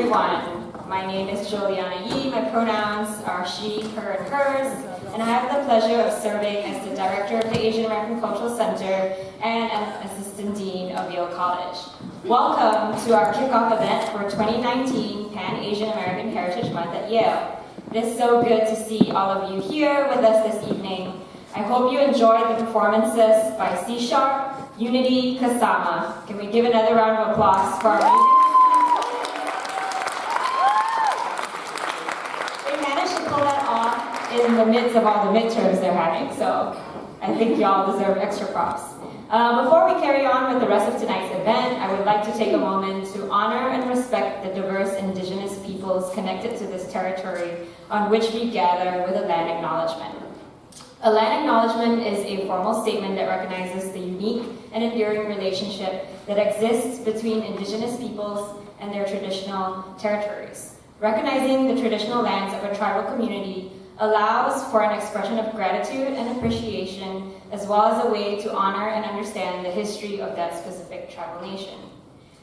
everyone. My name is Juliana Yee. My pronouns are she, her, and hers. And I have the pleasure of serving as the director of the Asian American Cultural Center and an assistant dean of Yale College. Welcome to our kickoff event for 2019 Pan-Asian American Heritage Month at Yale. It is so good to see all of you here with us this evening. I hope you enjoyed the performances by C Sharp, Unity, Kasama. Can we give another round of applause for our music? They managed to pull that off in the midst of all the midterms they're having, so I think y'all deserve extra props. Before we carry on with the rest of tonight's event, I would like to take a moment to honor and respect the diverse indigenous peoples connected to this territory on which we gather with a land acknowledgement. A land acknowledgement is a formal statement that recognizes the unique and enduring relationship that exists between indigenous peoples and their traditional territories. Recognizing the traditional lands of a tribal community allows for an expression of gratitude and appreciation, as well as a way to honor and understand the history of that specific tribal nation.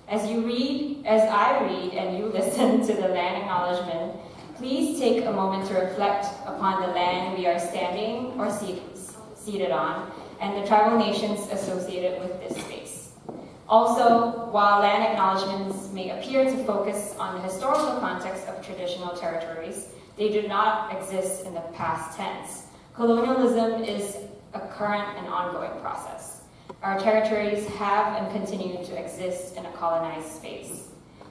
As I read, and you listen to the land acknowledgement, please take a moment to reflect upon the land we are standing or seated on, and the tribal nations associated with this space. Also, while land acknowledgements may appear to focus on the historical context of traditional territories, they do not exist in the past tense. Colonialism is a current and ongoing process. Our territories have and continue to exist in a colonized space.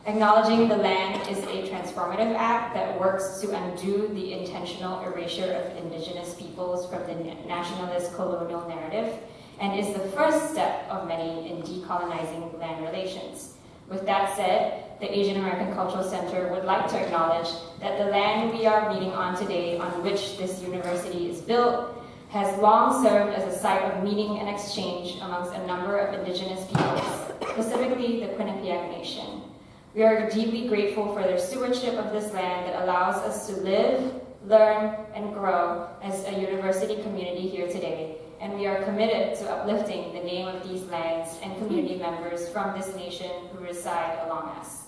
Acknowledging the land is a transformative act that works to undo the intentional erasure of indigenous peoples from the nationalist colonial narrative, and is the first step of many in decolonizing land relations. With that said, the Asian American Cultural Center would like to acknowledge that the land we are meeting on today, on which this university is built, has long served as a site of meeting and exchange amongst a number of indigenous peoples, specifically the Quinnipiac Nation. We are deeply grateful for their stewardship of this land that allows us to live, learn, and grow as a university community here today, and we are committed to uplifting the name of these lands and community members from this nation who reside along us.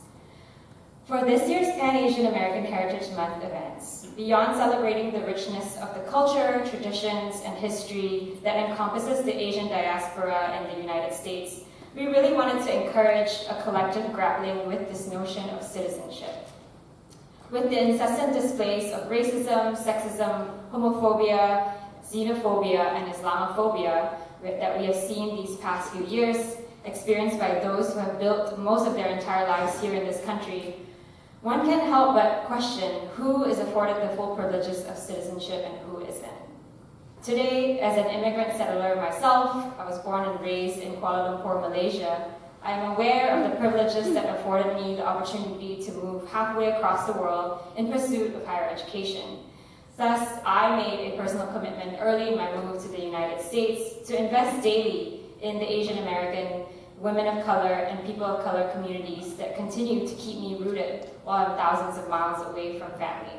For this year's Pan-Asian American Heritage Month events, beyond celebrating the richness of the culture, traditions, and history that encompasses the Asian diaspora in the United States, we really wanted to encourage a collective grappling with this notion of citizenship. With the incessant displays of racism, sexism, homophobia, xenophobia, and Islamophobia that we have seen these past few years, experienced by those who have built most of their entire lives here in this country, one can't help but question who is afforded the full privileges of citizenship and who isn't. Today, as an immigrant settler myself, I was born and raised in Kuala Lumpur, Malaysia. I am aware of the privileges that afforded me the opportunity to move halfway across the world in pursuit of higher education. Thus, I made a personal commitment early in my move to the United States to invest daily in the Asian American, women of color, and people of color communities that continue to keep me rooted while I'm thousands of miles away from family.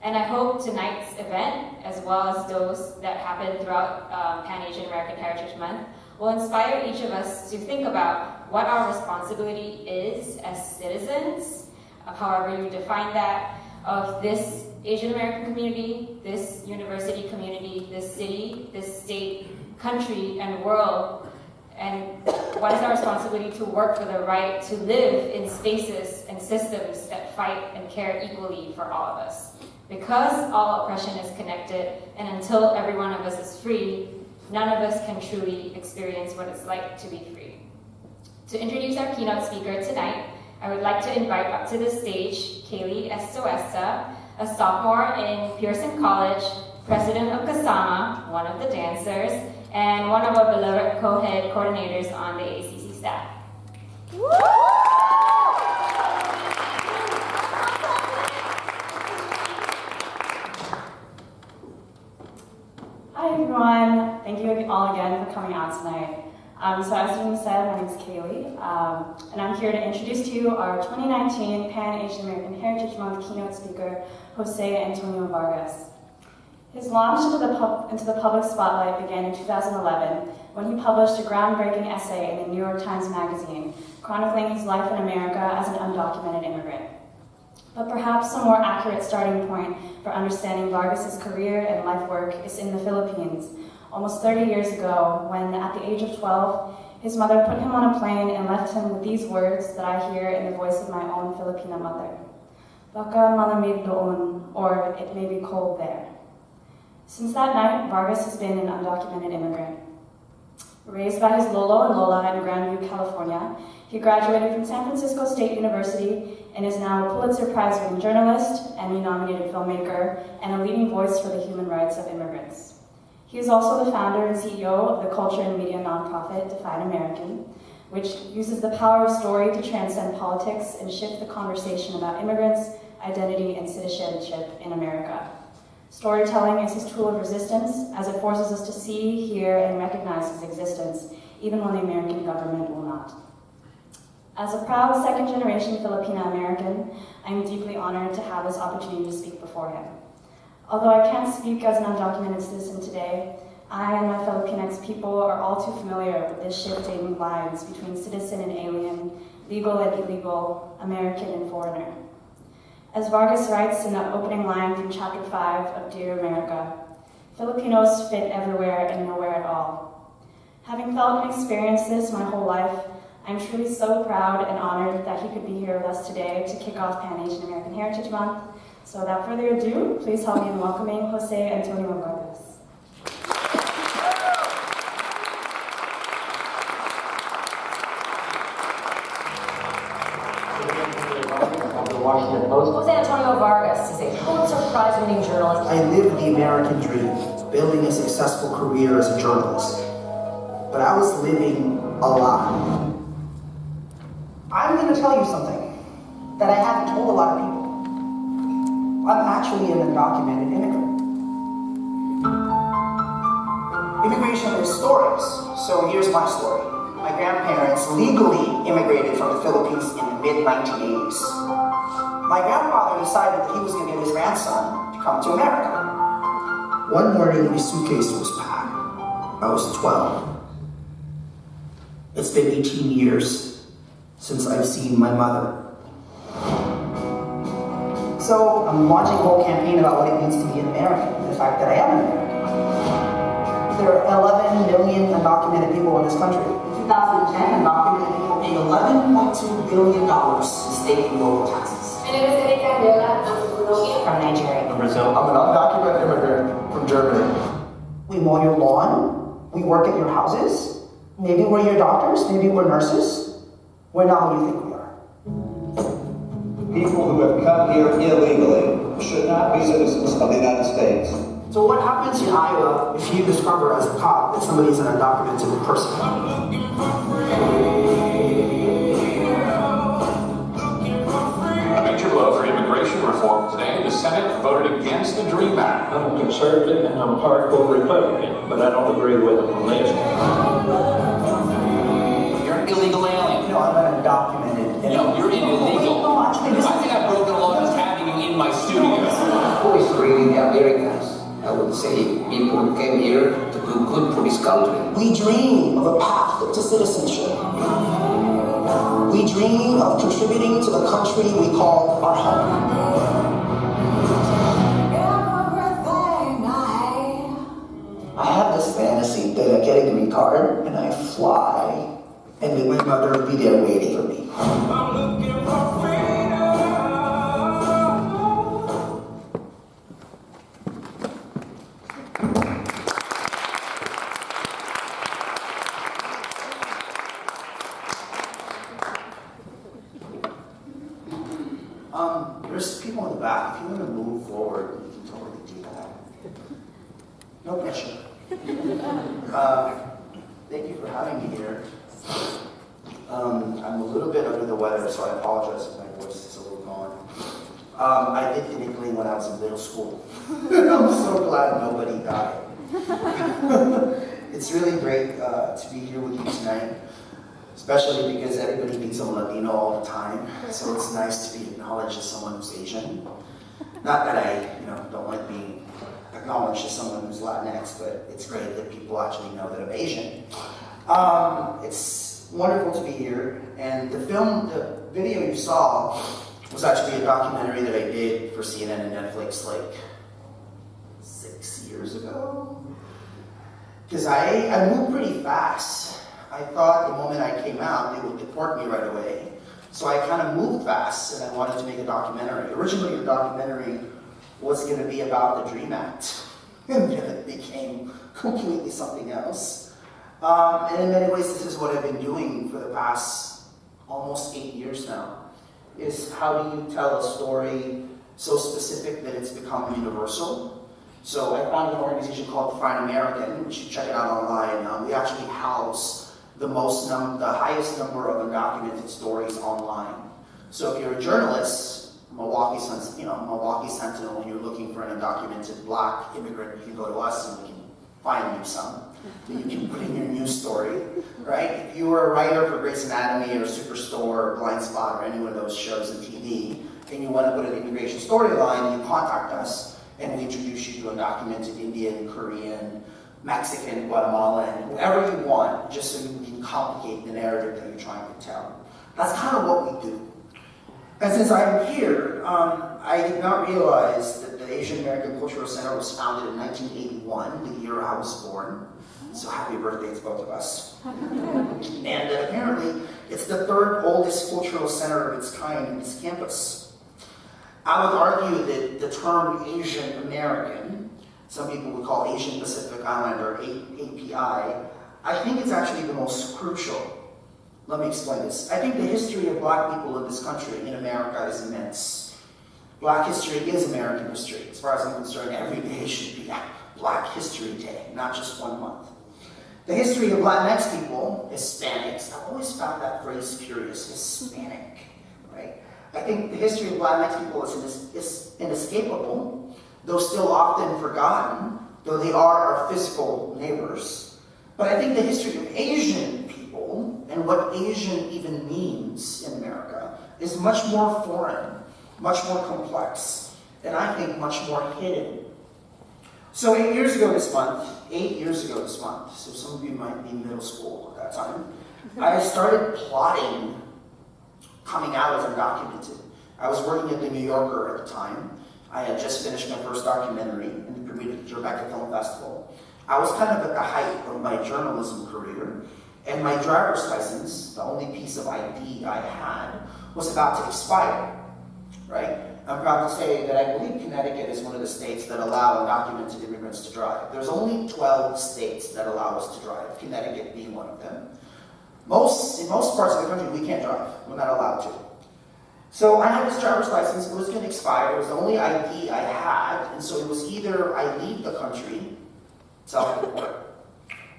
And I hope tonight's event, as well as those that happen throughout Pan-Asian American Heritage Month, will inspire each of us to think about what our responsibility is as citizens, however you define that, of this Asian American community, this university community, this city, this state, country, and world, and what is our responsibility to work for the right to live in spaces and systems that fight and care equally for all of us. Because all oppression is connected, and until every one of us is free, none of us can truly experience what it's like to be free. To introduce our keynote speaker tonight, I would like to invite up to the stage Kaylee Estoesta, a sophomore in Pearson College, president of Kasama, one of the dancers, and one of our beloved co-head coordinators on the AACC staff. Hi everyone, thank you all again for coming out tonight. So as Jim said, my name is Kaylee, and I'm here to introduce to you our 2019 Pan-Asian American Heritage Month keynote speaker, Jose Antonio Vargas. His launch into the public spotlight began in 2011 when he published a groundbreaking essay in the New York Times Magazine chronicling his life in America as an undocumented immigrant. But perhaps a more accurate starting point for understanding Vargas's career and life work is in the Philippines, almost 30 years ago, when at the age of 12, his mother put him on a plane and left him with these words that I hear in the voice of my own Filipina mother. Baka malamig doon, or it may be cold there. Since that night, Vargas has been an undocumented immigrant. Raised by his Lolo and Lola in Grandview, California, he graduated from San Francisco State University and is now a Pulitzer Prize-winning journalist, Emmy-nominated filmmaker, and a leading voice for the human rights of immigrants. He is also the founder and CEO of the culture and media nonprofit Define American, which uses the power of story to transcend politics and shift the conversation about immigrants, identity, and citizenship in America. Storytelling is his tool of resistance, as it forces us to see, hear, and recognize his existence, even when the American government will not. As a proud second-generation Filipina American, I am deeply honored to have this opportunity to speak before him. Although I can't speak as an undocumented citizen today, I and my Filipinx people are all too familiar with the shifting lines between citizen and alien, legal and illegal, American and foreigner. As Vargas writes in the opening line from Chapter 5 of Dear America, Filipinos fit everywhere and nowhere at all. Having felt and experienced this my whole life, I'm truly so proud and honored that he could be here with us today to kick off Pan-Asian American Heritage Month. So without further ado, please help me in welcoming Jose Antonio Vargas. Jose Antonio Vargas is a Pulitzer Prize-winning journalist. I lived the American dream, building a successful career as a journalist. But I was living a lie. I'm going to tell you something that I haven't told a lot of people. I'm actually an undocumented immigrant. Immigration is stories, so here's my story. My grandparents legally immigrated from the Philippines in the mid-1980s. My grandfather decided that he was going to get his grandson to come to America. One morning, my suitcase was packed. I was 12. It's been 18 years since I've seen my mother. So I'm launching a whole campaign about what it means to be an American, the fact that I am an American. There are 11 million undocumented people in this country. In 2010, undocumented people paid $11.2 billion in state and local taxes. From Nigeria. From Brazil. I'm an undocumented immigrant from Germany. We mow your lawn, we work at your houses, maybe we're your doctors, maybe we're nurses. We're not who you think we are. People who have come here illegally should not be citizens of the United States. So what happens in Iowa if you discover as a cop that somebody's an undocumented person? A major blow for immigration reform today. The Senate voted against the DREAM Act. I'm a conservative and I'm a hardcore Republican, but I don't agree with them on this. You're an illegal alien. No, I'm an undocumented. No, you're illegal. No, actually, this I think I've broken the law just having you in my studio. Who is really the Americans? I would say people who came here to do good for this country. We dream of a path to citizenship. We dream of contributing to the country we call our home. I have this fantasy that I get a green card and I fly, and then my mother will be there waiting for me. There's people in the back. If you want to move forward, you can totally do that. No pressure. Thank you for having me here. I'm a little bit under the weather, so I apologize if my voice is a little gone. I did giggling when I was in middle school. I'm so glad nobody died. It's really great to be here with you tonight, especially because everybody thinks I'm Latino all the time. So it's nice to be acknowledged as someone who's Asian. Not that I, don't like being acknowledged as someone who's Latinx, but it's great that people actually know that I'm Asian. It's wonderful to be here, and the video you saw was actually a documentary that I did for CNN and Netflix like 6 years ago. Because I moved pretty fast. I thought the moment I came out, they would deport me right away. So I kind of moved fast, and I wanted to make a documentary. Originally, the documentary was going to be about the DREAM Act, and then it became completely something else. And in many ways, this is what I've been doing for the past almost 8 years now, is how do you tell a story so specific that it's become universal? So I founded an organization called Define American, which you should check it out online. We actually house the highest number of undocumented stories online. So if you're a journalist, Milwaukee Sentinel, when you're looking for an undocumented Black immigrant, you can go to us and we can find you some that you can put in your news story, right? If you were a writer for Grey's Anatomy or Superstore or Blind Spot or any one of those shows on TV, and you want to put an immigration storyline, you contact us, and we introduce you to undocumented Indian, Korean, Mexican, Guatemalan, whoever you want, just so you can complicate the narrative that you're trying to tell. That's kind of what we do. And since I'm here, I did not realize that the Asian American Cultural Center was founded in 1981, the year I was born. So happy birthday to both of us. And that apparently it's the third oldest cultural center of its kind in its campus. I would argue that the term Asian American, some people would call Asian Pacific Islander, API, I think it's actually the most crucial. Let me explain this. I think the history of Black people in this country, in America, is immense. Black history is American history. As far as I'm concerned, every day should be Black History Day, not just 1 month. The history of Latinx people, Hispanics, I've always found that phrase curious, Hispanic, right? I think the history of Latinx people is inescapable, though still often forgotten, though they are our physical neighbors. But I think the history of Asian people, and what Asian even means in America, is much more foreign, much more complex, and I think much more hidden. So 8 years ago this month, so some of you might be in middle school at that time, I started plotting coming out as undocumented. I was working at the New Yorker at the time. I had just finished my first documentary and premiered at the Rebecca Film Festival. I was kind of at the height of my journalism career, and my driver's license, the only piece of ID I had, was about to expire, right? I'm proud to say that I believe Connecticut is one of the states that allow undocumented immigrants to drive. There's only 12 states that allow us to drive, Connecticut being one of them. In most parts of the country, we can't drive. We're not allowed to. So I had this driver's license. It was going to expire. It was the only ID I had, and so it was either I leave the country, self-report,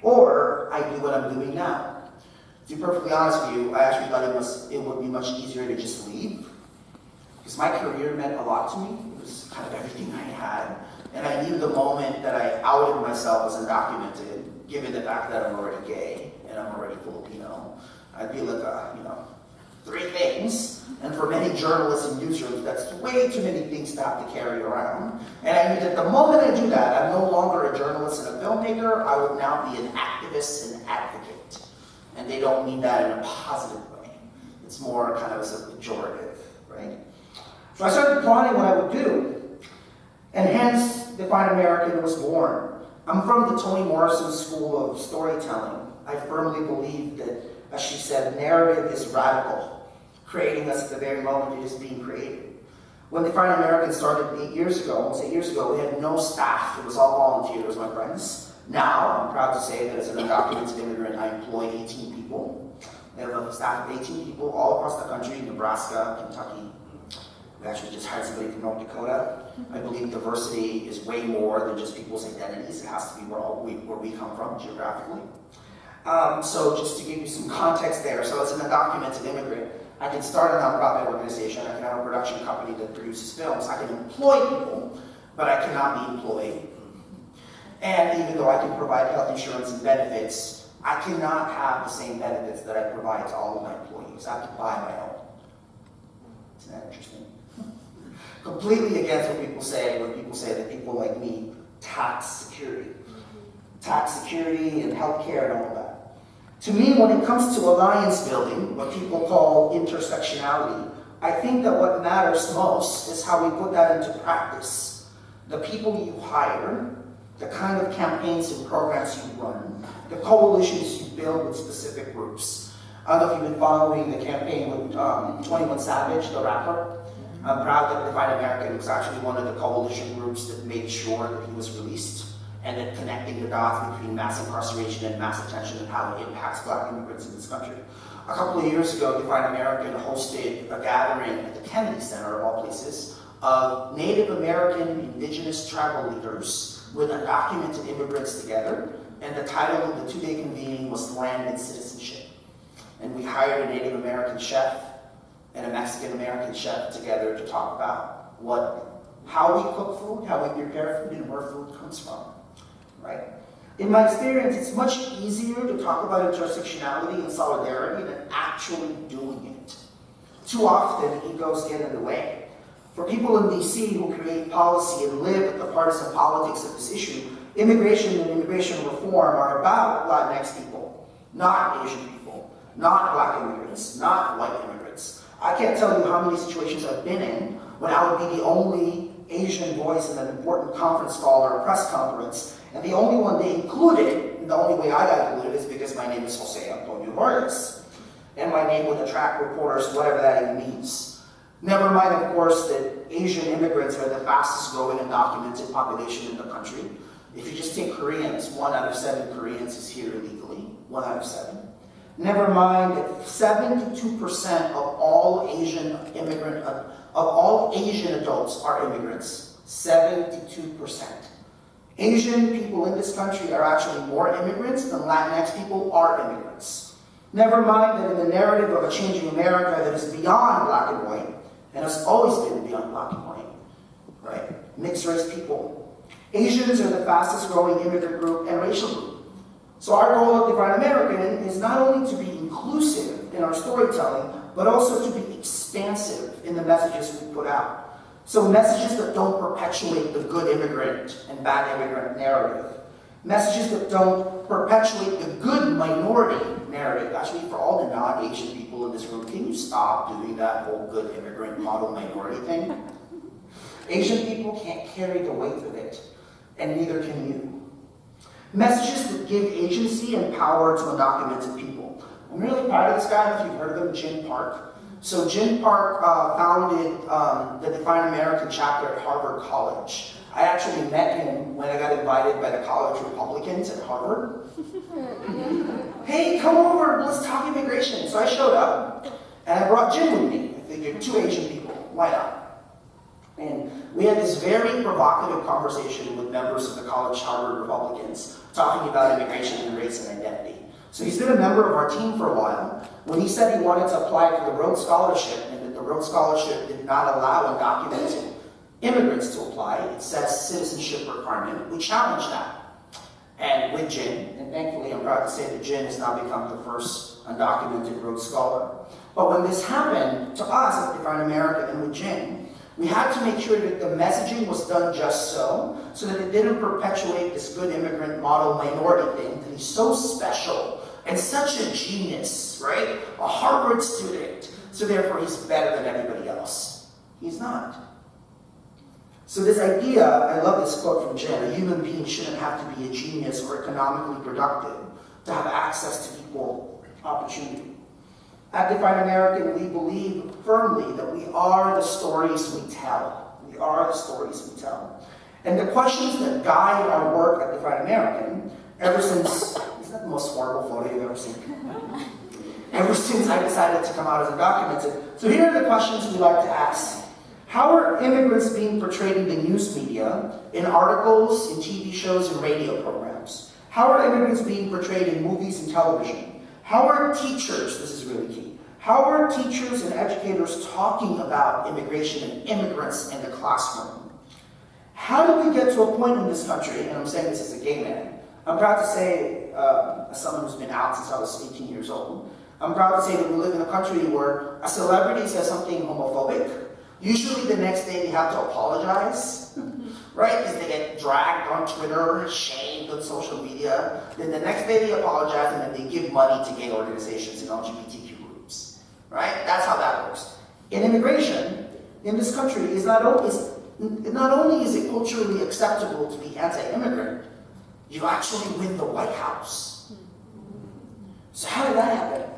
or I do what I'm doing now. To be perfectly honest with you, I actually thought it would be much easier to just leave, because my career meant a lot to me. It was kind of everything I had, and I knew the moment that I outed myself as undocumented, given the fact that I'm already gay and I'm already Filipino, I'd be like, 3 things. And for many journalists and newsrooms, that's way too many things to have to carry around. And I knew that the moment I do that, I'm no longer a journalist and a filmmaker. I would now be an activist and advocate. And they don't mean that in a positive way. It's more kind of as a pejorative, right? So I started plotting what I would do. And hence, Define American was born. I'm from the Toni Morrison School of Storytelling. I firmly believe that, as she said, narrative is radical, creating us at the very moment it is being created. When Define American started 8 years ago, almost 8 years ago, we had no staff. It was all volunteers, my friends. Now, I'm proud to say that as an undocumented immigrant, I employ 18 people. We have a staff of 18 people all across the country, Nebraska, Kentucky. We actually just hired somebody from North Dakota. I believe diversity is way more than just people's identities. It has to be where we come from geographically. So just to give you some context there, so as an undocumented immigrant, I can start a nonprofit organization, I can have a production company that produces films, I can employ people, but I cannot be employed. And even though I can provide health insurance and benefits, I cannot have the same benefits that I provide to all of my employees. I have to buy my own. Isn't that interesting? Completely against what people say when people say that people like me tax security. Tax security and healthcare and all of that. To me, when it comes to alliance building, what people call intersectionality, I think that what matters most is how we put that into practice. The people you hire, the kind of campaigns and programs you run, the coalitions you build with specific groups. I don't know if you've been following the campaign with 21 Savage, the rapper. I'm proud that Define American was actually one of the coalition groups that made sure that he was released, and then connecting the dots between mass incarceration and mass detention and how it impacts Black immigrants in this country. A couple of years ago, Define American hosted a gathering at the Kennedy Center, of all places, of Native American indigenous tribal leaders with undocumented immigrants together, and the title of the two-day convening was Land and Citizenship. And we hired a Native American chef and a Mexican American chef together to talk about how we cook food, how we prepare food, and where food comes from, right? In my experience, it's much easier to talk about intersectionality and solidarity than actually doing it. Too often, egos get in the way. For people in DC who create policy and live with the partisan politics of this issue, immigration and immigration reform are about Latinx people, not Asian people, not Black immigrants, not white immigrants. I can't tell you how many situations I've been in when I would be the only Asian voice in an important conference call or a press conference, and the only one they included, and the only way I got included is because my name is Jose Antonio Vargas, and my name would attract reporters, whatever that even means. Never mind, of course, that Asian immigrants are the fastest growing undocumented population in the country. If you just take Koreans, 1 out of 7 Koreans is here illegally, 1 out of 7. Never mind that 72% of all Asian adults are immigrants. 72%. Asian people in this country are actually more immigrants than Latinx people are immigrants. Never mind that in the narrative of a changing America that is beyond Black and white, and has always been beyond Black and white, right? Mixed race people. Asians are the fastest growing immigrant group and racial group. So our goal at Define American is not only to be inclusive in our storytelling, but also to be expansive in the messages we put out. So messages that don't perpetuate the good immigrant and bad immigrant narrative. Messages that don't perpetuate the good minority narrative. Actually, for all the non-Asian people in this room, can you stop doing that whole good immigrant model minority thing? Asian people can't carry the weight of it, and neither can you. Messages that give agency and power to undocumented people. I'm really proud of this guy, if you've heard of him, Jin Park. So Jin Park founded the Define American chapter at Harvard College. I actually met him when I got invited by the college Republicans at Harvard. Hey, come over, let's talk immigration. So I showed up, and I brought Jim with me. I figured 2 Asian people, why not? And we had this very provocative conversation with members of the college Harvard Republicans talking about immigration and race and identity. So he's been a member of our team for a while. When he said he wanted to apply for the Rhodes Scholarship and that the Rhodes Scholarship did not allow undocumented immigrants to apply, it says citizenship requirement, we challenged that. And with Jin, and thankfully I'm proud to say that Jin has now become the first undocumented Rhodes Scholar. But when this happened to us at Define America and with Jin, we had to make sure that the messaging was done just so that it didn't perpetuate this good immigrant model minority thing, that he's so special and such a genius, right? A Harvard student, so therefore he's better than everybody else. He's not. So this idea, I love this quote from Jen, a human being shouldn't have to be a genius or economically productive to have access to equal opportunity. At Define American, we believe firmly that we are the stories we tell. We are the stories we tell. And the questions that guide our work at Define American, ever since, isn't that the most horrible photo you've ever seen? Ever since I decided to come out as undocumented. So here are the questions we like to ask. How are immigrants being portrayed in the news media, in articles, in TV shows, and radio programs? How are immigrants being portrayed in movies and television? How are teachers, this is really key, how are teachers and educators talking about immigration and immigrants in the classroom? How did we get to a point in this country, and I'm saying this as a gay man, I'm proud to say, as someone who's been out since I was 18 years old, I'm proud to say that we live in a country where a celebrity says something homophobic, usually the next day they have to apologize, right? Because they get dragged on Twitter, shamed on social media. Then the next day they apologize and then they give money to gay organizations and LGBTQ groups, right? That's how that works. in immigration in this country is not only is it culturally acceptable to be anti-immigrant, you actually win the White House. So how did that happen?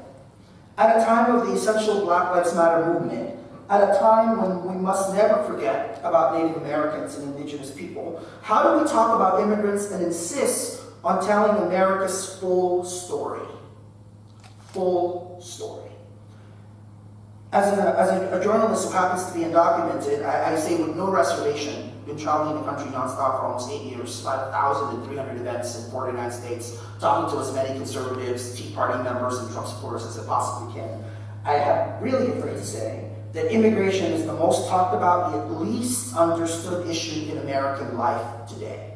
At a time of the essential Black Lives Matter movement, at a time when we must never forget about Native Americans and indigenous people, how do we talk about immigrants and insist on telling America's full story? Full story. As a journalist who happens to be undocumented, I say with no reservation, been traveling the country nonstop for almost 8 years, 5,300 events in 49 states, talking to as many conservatives, Tea Party members, and Trump supporters as I possibly can. I am really afraid to say that immigration is the most talked about, yet least understood issue in American life today.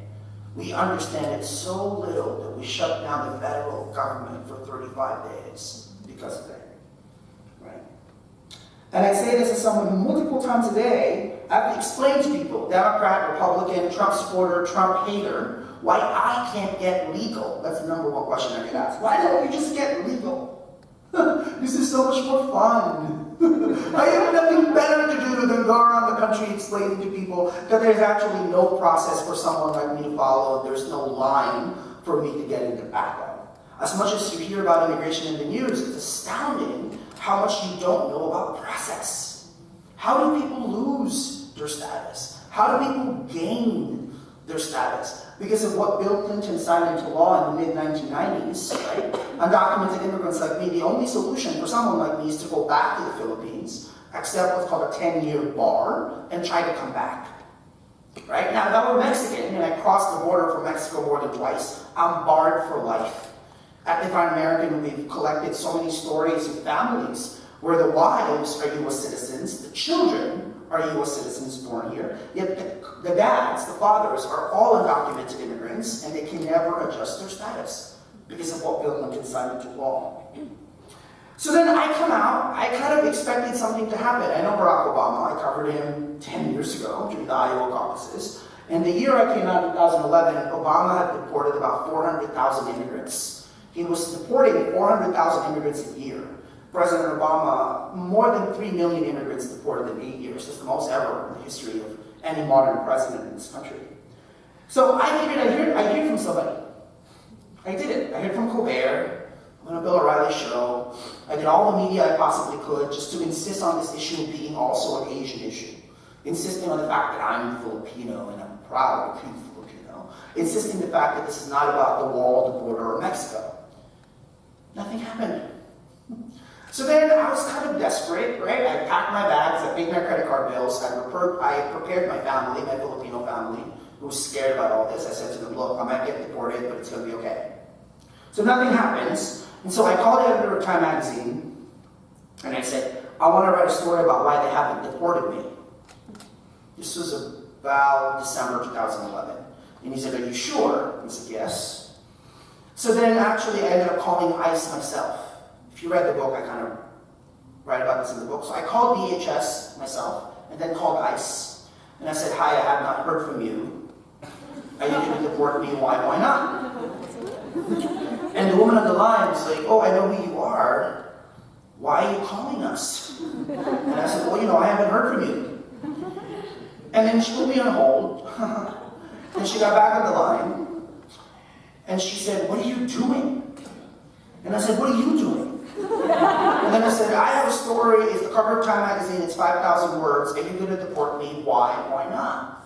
We understand it so little that we shut down the federal government for 35 days because of it. And I say this as someone who multiple times a day, I have to explain to people, Democrat, Republican, Trump supporter, Trump hater, why I can't get legal. That's the number one question I get asked. Why don't you just get legal? This is so much more fun. I have nothing better to do than go around the country explaining to people that there's actually no process for someone like me to follow, and there's no line for me to get into backup. As much as you hear about immigration in the news, it's astounding how much you don't know about the process. How do people lose their status? How do people gain their status? Because of what Bill Clinton signed into law in the mid-1990s, right? Undocumented immigrants like me, the only solution for someone like me is to go back to the Philippines, accept what's called a 10-year bar, and try to come back. Right? Now, if I were Mexican and I crossed the border from Mexico more than twice, I'm barred for life. At Divine American, we've collected so many stories of families where the wives are U.S. citizens, the children are U.S. citizens born here, yet the dads, the fathers, are all undocumented immigrants, and they can never adjust their status because of what Bill Clinton signed into law. So then I come out, I kind of expected something to happen. I know Barack Obama, I covered him 10 years ago during the Iowa caucuses, and the year I came out in 2011, Obama had deported about 400,000 immigrants. He was deporting 400,000 immigrants a year. President Obama, more than 3 million immigrants deported in 8 years. That's the most ever in the history of any modern president in this country. So I figured I'd hear from somebody. I did it. I heard from Colbert. I'm on a Bill O'Reilly show. I did all the media I possibly could just to insist on this issue being also an Asian issue. Insisting on the fact that I'm Filipino and I'm proud to be Filipino. Insisting the fact that this is not about the wall, the border, or Mexico. Nothing happened. So then I was kind of desperate, right? I packed my bags, I paid my credit card bills, I prepared my family, my Filipino family, who was scared about all this. I said to them, look, I might get deported, but it's going to be okay. So nothing happens, and so I called the editor of Time magazine, and I said, I want to write a story about why they haven't deported me. This was about December 2011. And he said, are you sure? I said, yes. So then actually I ended up calling ICE myself. If you read the book, I kind of write about this in the book. So I called DHS myself, and then called ICE. And I said, hi, I have not heard from you. Are you going to deport me? Why not? And the woman on the line was like, oh, I know who you are. Why are you calling us? And I said, well, I haven't heard from you. And then she put me on hold. And she got back on the line. And she said, what are you doing? And I said, what are you doing? And then I said, I have a story, it's the cover of Time magazine, it's 5,000 words, are you going to deport me? Why not?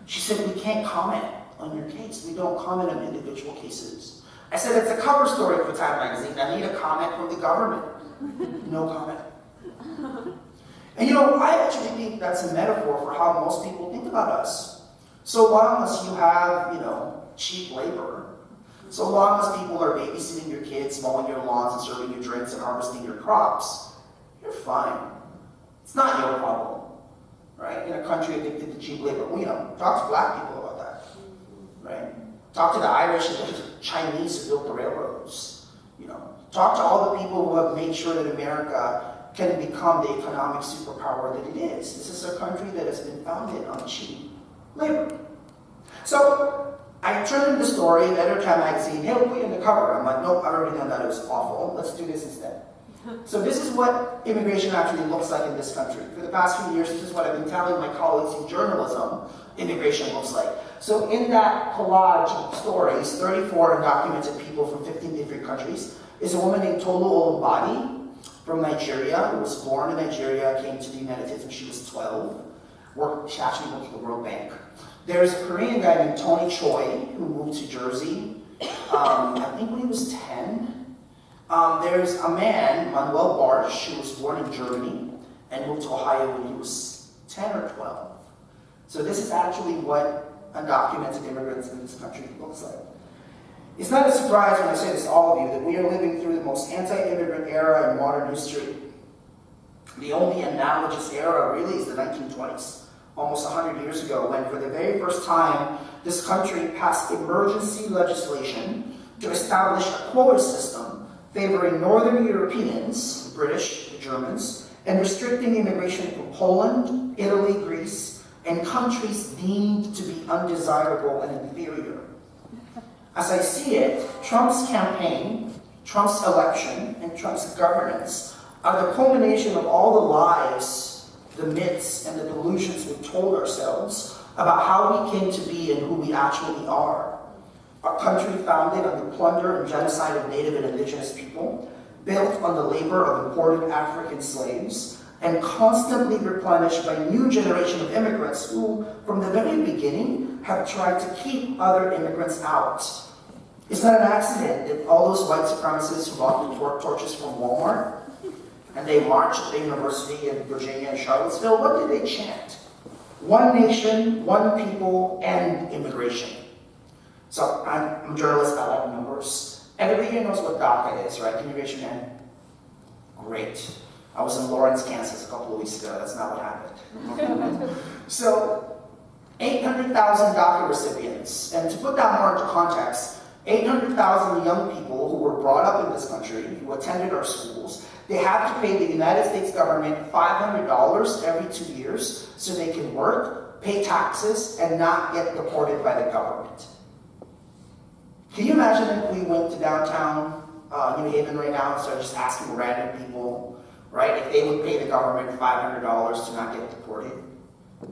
She said, we can't comment on your case. We don't comment on individual cases. I said, it's a cover story for Time magazine. I need a comment from the government. No comment. And I actually think that's a metaphor for how most people think about us. So long as you have, cheap labor, so long as people are babysitting your kids, mowing your lawns, and serving you drinks, and harvesting your crops, you're fine. It's not your problem, right? In a country addicted to cheap labor. Well, talk to black people about that, right? Talk to the Irish and the Chinese who built the railroads. Talk to all the people who have made sure that America can become the economic superpower that it is. This is a country that has been founded on cheap labor. So I turned in the story, editor of Time magazine, hey, we'll put you in the cover. I'm like, nope, I've already done that, it was awful. Let's do this instead. So this is what immigration actually looks like in this country. For the past few years, this is what I've been telling my colleagues in journalism immigration looks like. So in that collage of stories, 34 undocumented people from 15 different countries, is a woman named Tolu Olumbadi from Nigeria, who was born in Nigeria, came to the United States when she was 12. She actually worked at the World Bank. There's a Korean guy named Tony Choi, who moved to Jersey, I think when he was 10. There's a man, Manuel Barsh, who was born in Germany and moved to Ohio when he was 10 or 12. So this is actually what undocumented immigrants in this country looks like. It's not a surprise when I say this to all of you that we are living through the most anti-immigrant era in modern history. The only analogous era really is the 1920s, almost 100 years ago, when for the very first time this country passed emergency legislation to establish a quota system favoring Northern Europeans, the British, the Germans, and restricting immigration from Poland, Italy, Greece, and countries deemed to be undesirable and inferior. As I see it, Trump's campaign, Trump's election, and Trump's governance are the culmination of all the lies, the myths, and the delusions we've told ourselves about how we came to be and who we actually are. A country founded on the plunder and genocide of Native and Indigenous people, built on the labor of imported African slaves, and constantly replenished by a new generation of immigrants who, from the very beginning, have tried to keep other immigrants out. It's not an accident that all those white supremacists who bought the torches from Walmart, and they marched at the University of Virginia and Charlottesville, what did they chant? One nation, one people, and immigration. So I'm a journalist, I like numbers. Everybody here knows what DACA is, right? Immigration man? Great. I was in Lawrence, Kansas a couple of weeks ago. That's not what happened. So 800,000 DACA recipients. And to put that more into context, 800,000 young people who were brought up in this country, who attended our schools, they have to pay the United States government $500 every 2 years so they can work, pay taxes, and not get deported by the government. Can you imagine if we went to downtown New Haven right now and started just asking random people, right, if they would pay the government $500 to not get deported?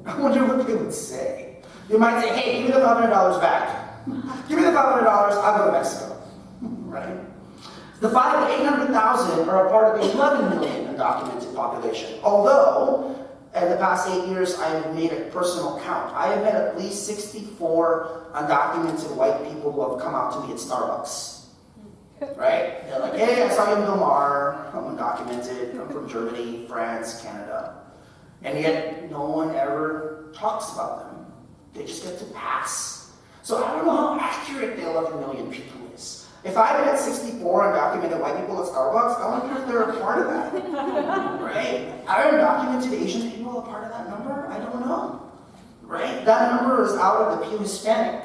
I wonder what they would say. They might say, hey, give me the $500 back. Give me the $500, I'll go to Mexico, right? The 800,000 are a part of the 11 million undocumented population. Although, in the past 8 years, I have made a personal count. I have met at least 64 undocumented white people who have come out to me at Starbucks. Right? They're like, hey, I saw you in Del Mar. I'm undocumented. I'm from Germany, France, Canada. And yet, no one ever talks about them. They just get to pass. So I don't know how accurate the 11 million people is. If I met 64 undocumented white people at Starbucks, I wonder if they're a part of that. Right? Are undocumented Asian people a part of that number? I don't know. Right? That number is out of the Pew Hispanic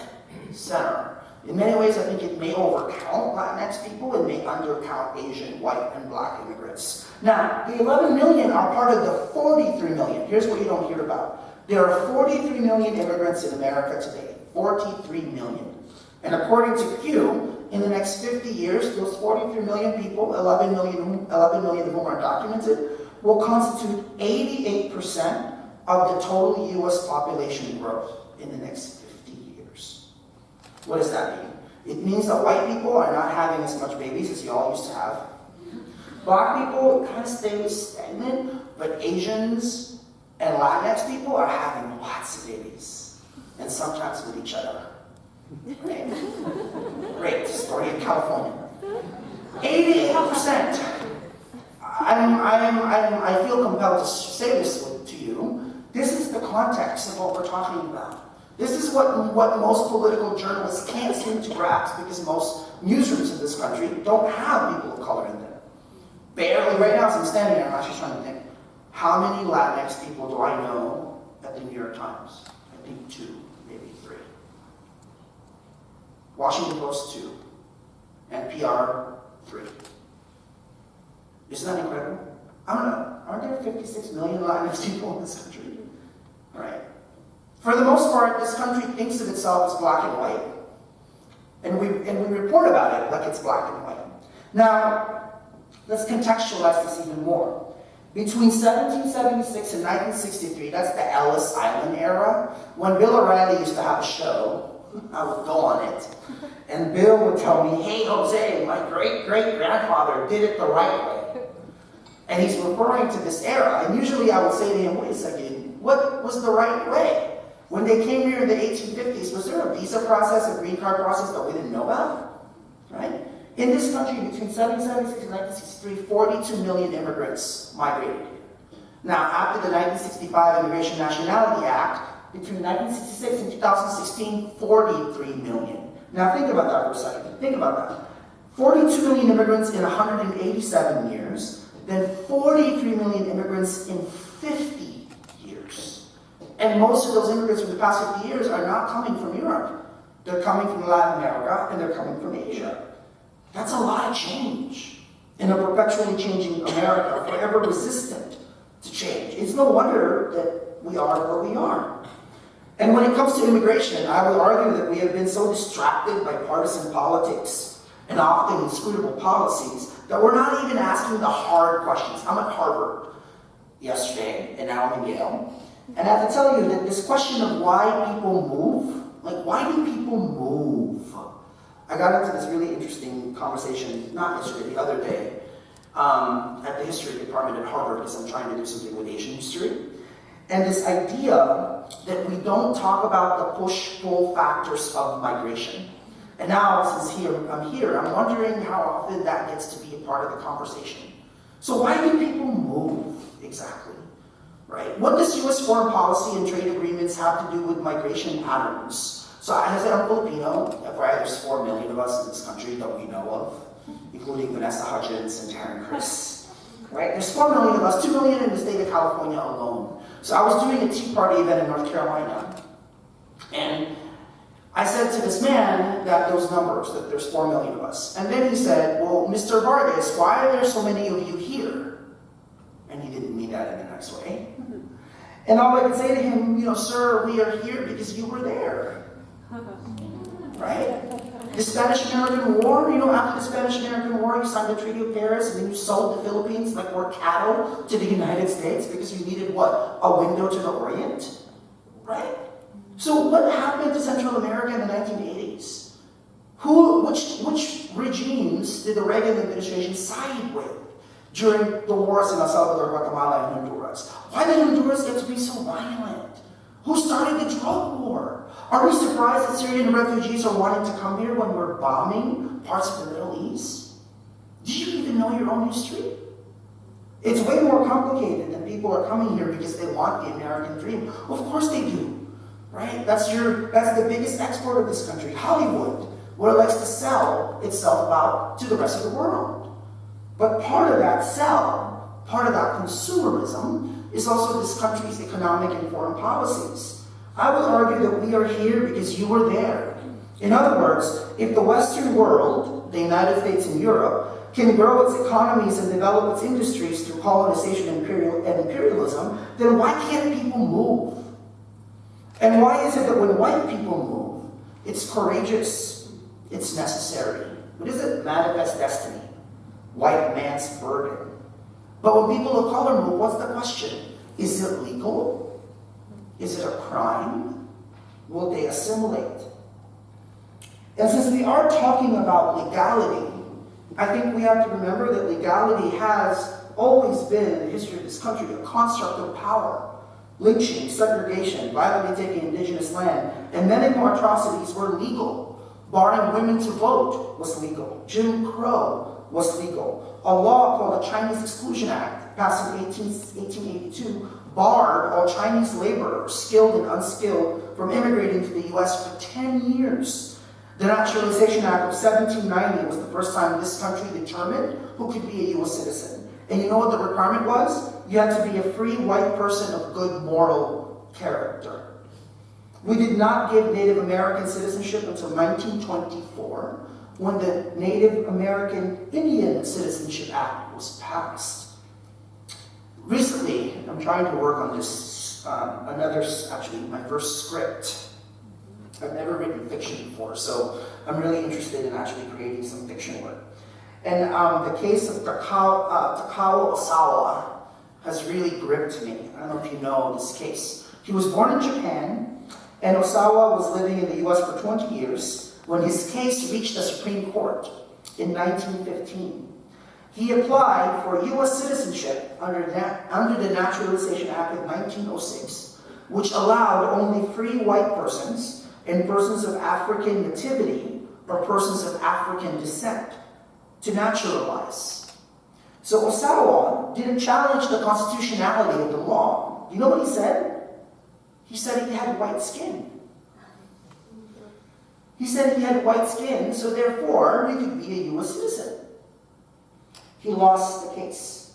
Center. In many ways, I think it may overcount Latinx people, it may undercount Asian, white, and black immigrants. Now, the 11 million are part of the 43 million. Here's what you don't hear about. There are 43 million immigrants in America today. 43 million. And according to Pew, in the next 50 years, those 43 million people, 11 million of whom are documented, will constitute 88% of the total U.S. population growth in the next 50 years. What does that mean? It means that white people are not having as much babies as you all used to have. Black people kind of stay stagnant, but Asians and Latinx people are having lots of babies, and sometimes with each other. Right? Great story in California. 88%. I feel compelled to say this to you. This is the context of what we're talking about. This is what most political journalists can't seem to grasp because most newsrooms in this country don't have people of color in them. Barely. Right now, as I'm standing there, I'm actually trying to think, how many Latinx people do I know at the New York Times? I think 2, maybe 3. Washington Post 2, NPR 3. Isn't that incredible? I don't know. Aren't there 56 million Latinx people in this country? Right. For the most part, this country thinks of itself as black and white, and we report about it like it's black and white. Now, Let's contextualize this even more. Between 1776 and 1963, that's the Ellis Island Era, when Bill O'Reilly used to have a show, I would go on it, and Bill would tell me, hey Jose, my great-great-grandfather did it the right way. And he's referring to this era, and usually I would say to him, wait a second, what was the right way? When they came here in the 1850s, was there a visa process, a green card process that we didn't know about? Right? In this country, between 1776 and 1963, 42 million immigrants migrated. Now, after the 1965 Immigration Nationality Act, between 1966 and 2016, 43 million. Now, think about that for a second. Think about that. 42 million immigrants in 187 years, then 43 million immigrants in 50 years. And most of those immigrants from the past 50 years are not coming from Europe. They're coming from Latin America, and they're coming from Asia. That's a lot of change in a perpetually changing America, forever resistant to change. It's no wonder that we are where we are. And when it comes to immigration, I would argue that we have been so distracted by partisan politics and often inscrutable policies that we're not even asking the hard questions. I'm at Harvard yesterday, and now I'm in Yale. And I have to tell you that this question of why people move, like why do people move? I got into this really interesting conversation, not yesterday, the other day, at the history department at Harvard, because I'm trying to do something with Asian history. And this idea that we don't talk about the push-pull factors of migration. And now, since I'm here, I'm wondering how often that gets to be a part of the conversation. So why do people move, exactly? Right? What does U.S. foreign policy and trade agreements have to do with migration patterns? So as I said, I'm Filipino. FYI, there's 4 million of us in this country that we know of, including Vanessa Hudgens and Taryn Chris. Right? There's 4 million of us, 2 million in the state of California alone. So I was doing a Tea Party event in North Carolina, and I said to this man that those numbers, that there's 4 million of us. And then he said, well, Mr. Vargas, why are there so many of you here? And he didn't mean that in a nice way. And all I could say to him, sir, we are here because you were there. Right? The Spanish-American War, after the Spanish-American War, you signed the Treaty of Paris, and then you sold the Philippines like we're cattle to the United States because you needed what? A window to the Orient? Right? So what happened to Central America in the 1980s? Which regimes did the Reagan administration side with during the wars in El Salvador, Guatemala, and Honduras? Why did Honduras get to be so violent? Who started the drug war? Are we surprised that Syrian refugees are wanting to come here when we're bombing parts of the Middle East? Do you even know your own history? It's way more complicated than people are coming here because they want the American dream. Well, of course they do. Right? That's the biggest export of this country, Hollywood, where it likes to sell itself out to the rest of the world. But part of that part of that consumerism, is also this country's economic and foreign policies. I would argue that we are here because you were there. In other words, if the Western world, the United States and Europe, can grow its economies and develop its industries through colonization and imperialism, then why can't people move? And why is it that when white people move, it's courageous, it's necessary? What is it? Manifest destiny. White man's burden. But when people of color move, what's the question? Is it legal? Is it a crime? Will they assimilate? And since we are talking about legality, I think we have to remember that legality has always been, in the history of this country, a construct of power. Lynching, segregation, violently taking indigenous land, and many more atrocities were legal. Barring women to vote was legal. Jim Crow was legal. A law called the Chinese Exclusion Act, passed in 1882, barred all Chinese laborers, skilled and unskilled, from immigrating to the U.S. for 10 years. The Naturalization Act of 1790 was the first time this country determined who could be a U.S. citizen. And you know what the requirement was? You had to be a free white person of good moral character. We did not give Native American citizenship until 1924, when the Native American Indian Citizenship Act was passed. Recently, I'm trying to work on this, my first script. I've never written fiction before, so I'm really interested in actually creating some fiction work. And the case of Takawa Osawa has really gripped me. I don't know if you know this case. He was born in Japan, and Osawa was living in the US for 20 years when his case reached the Supreme Court in 1915. He applied for US citizenship under the Naturalization Act of 1906, which allowed only free white persons and persons of African nativity or persons of African descent to naturalize. So Osawa didn't challenge the constitutionality of the law. You know what he said? He said he had white skin. He said he had white skin, so therefore he could be a US citizen. He lost the case.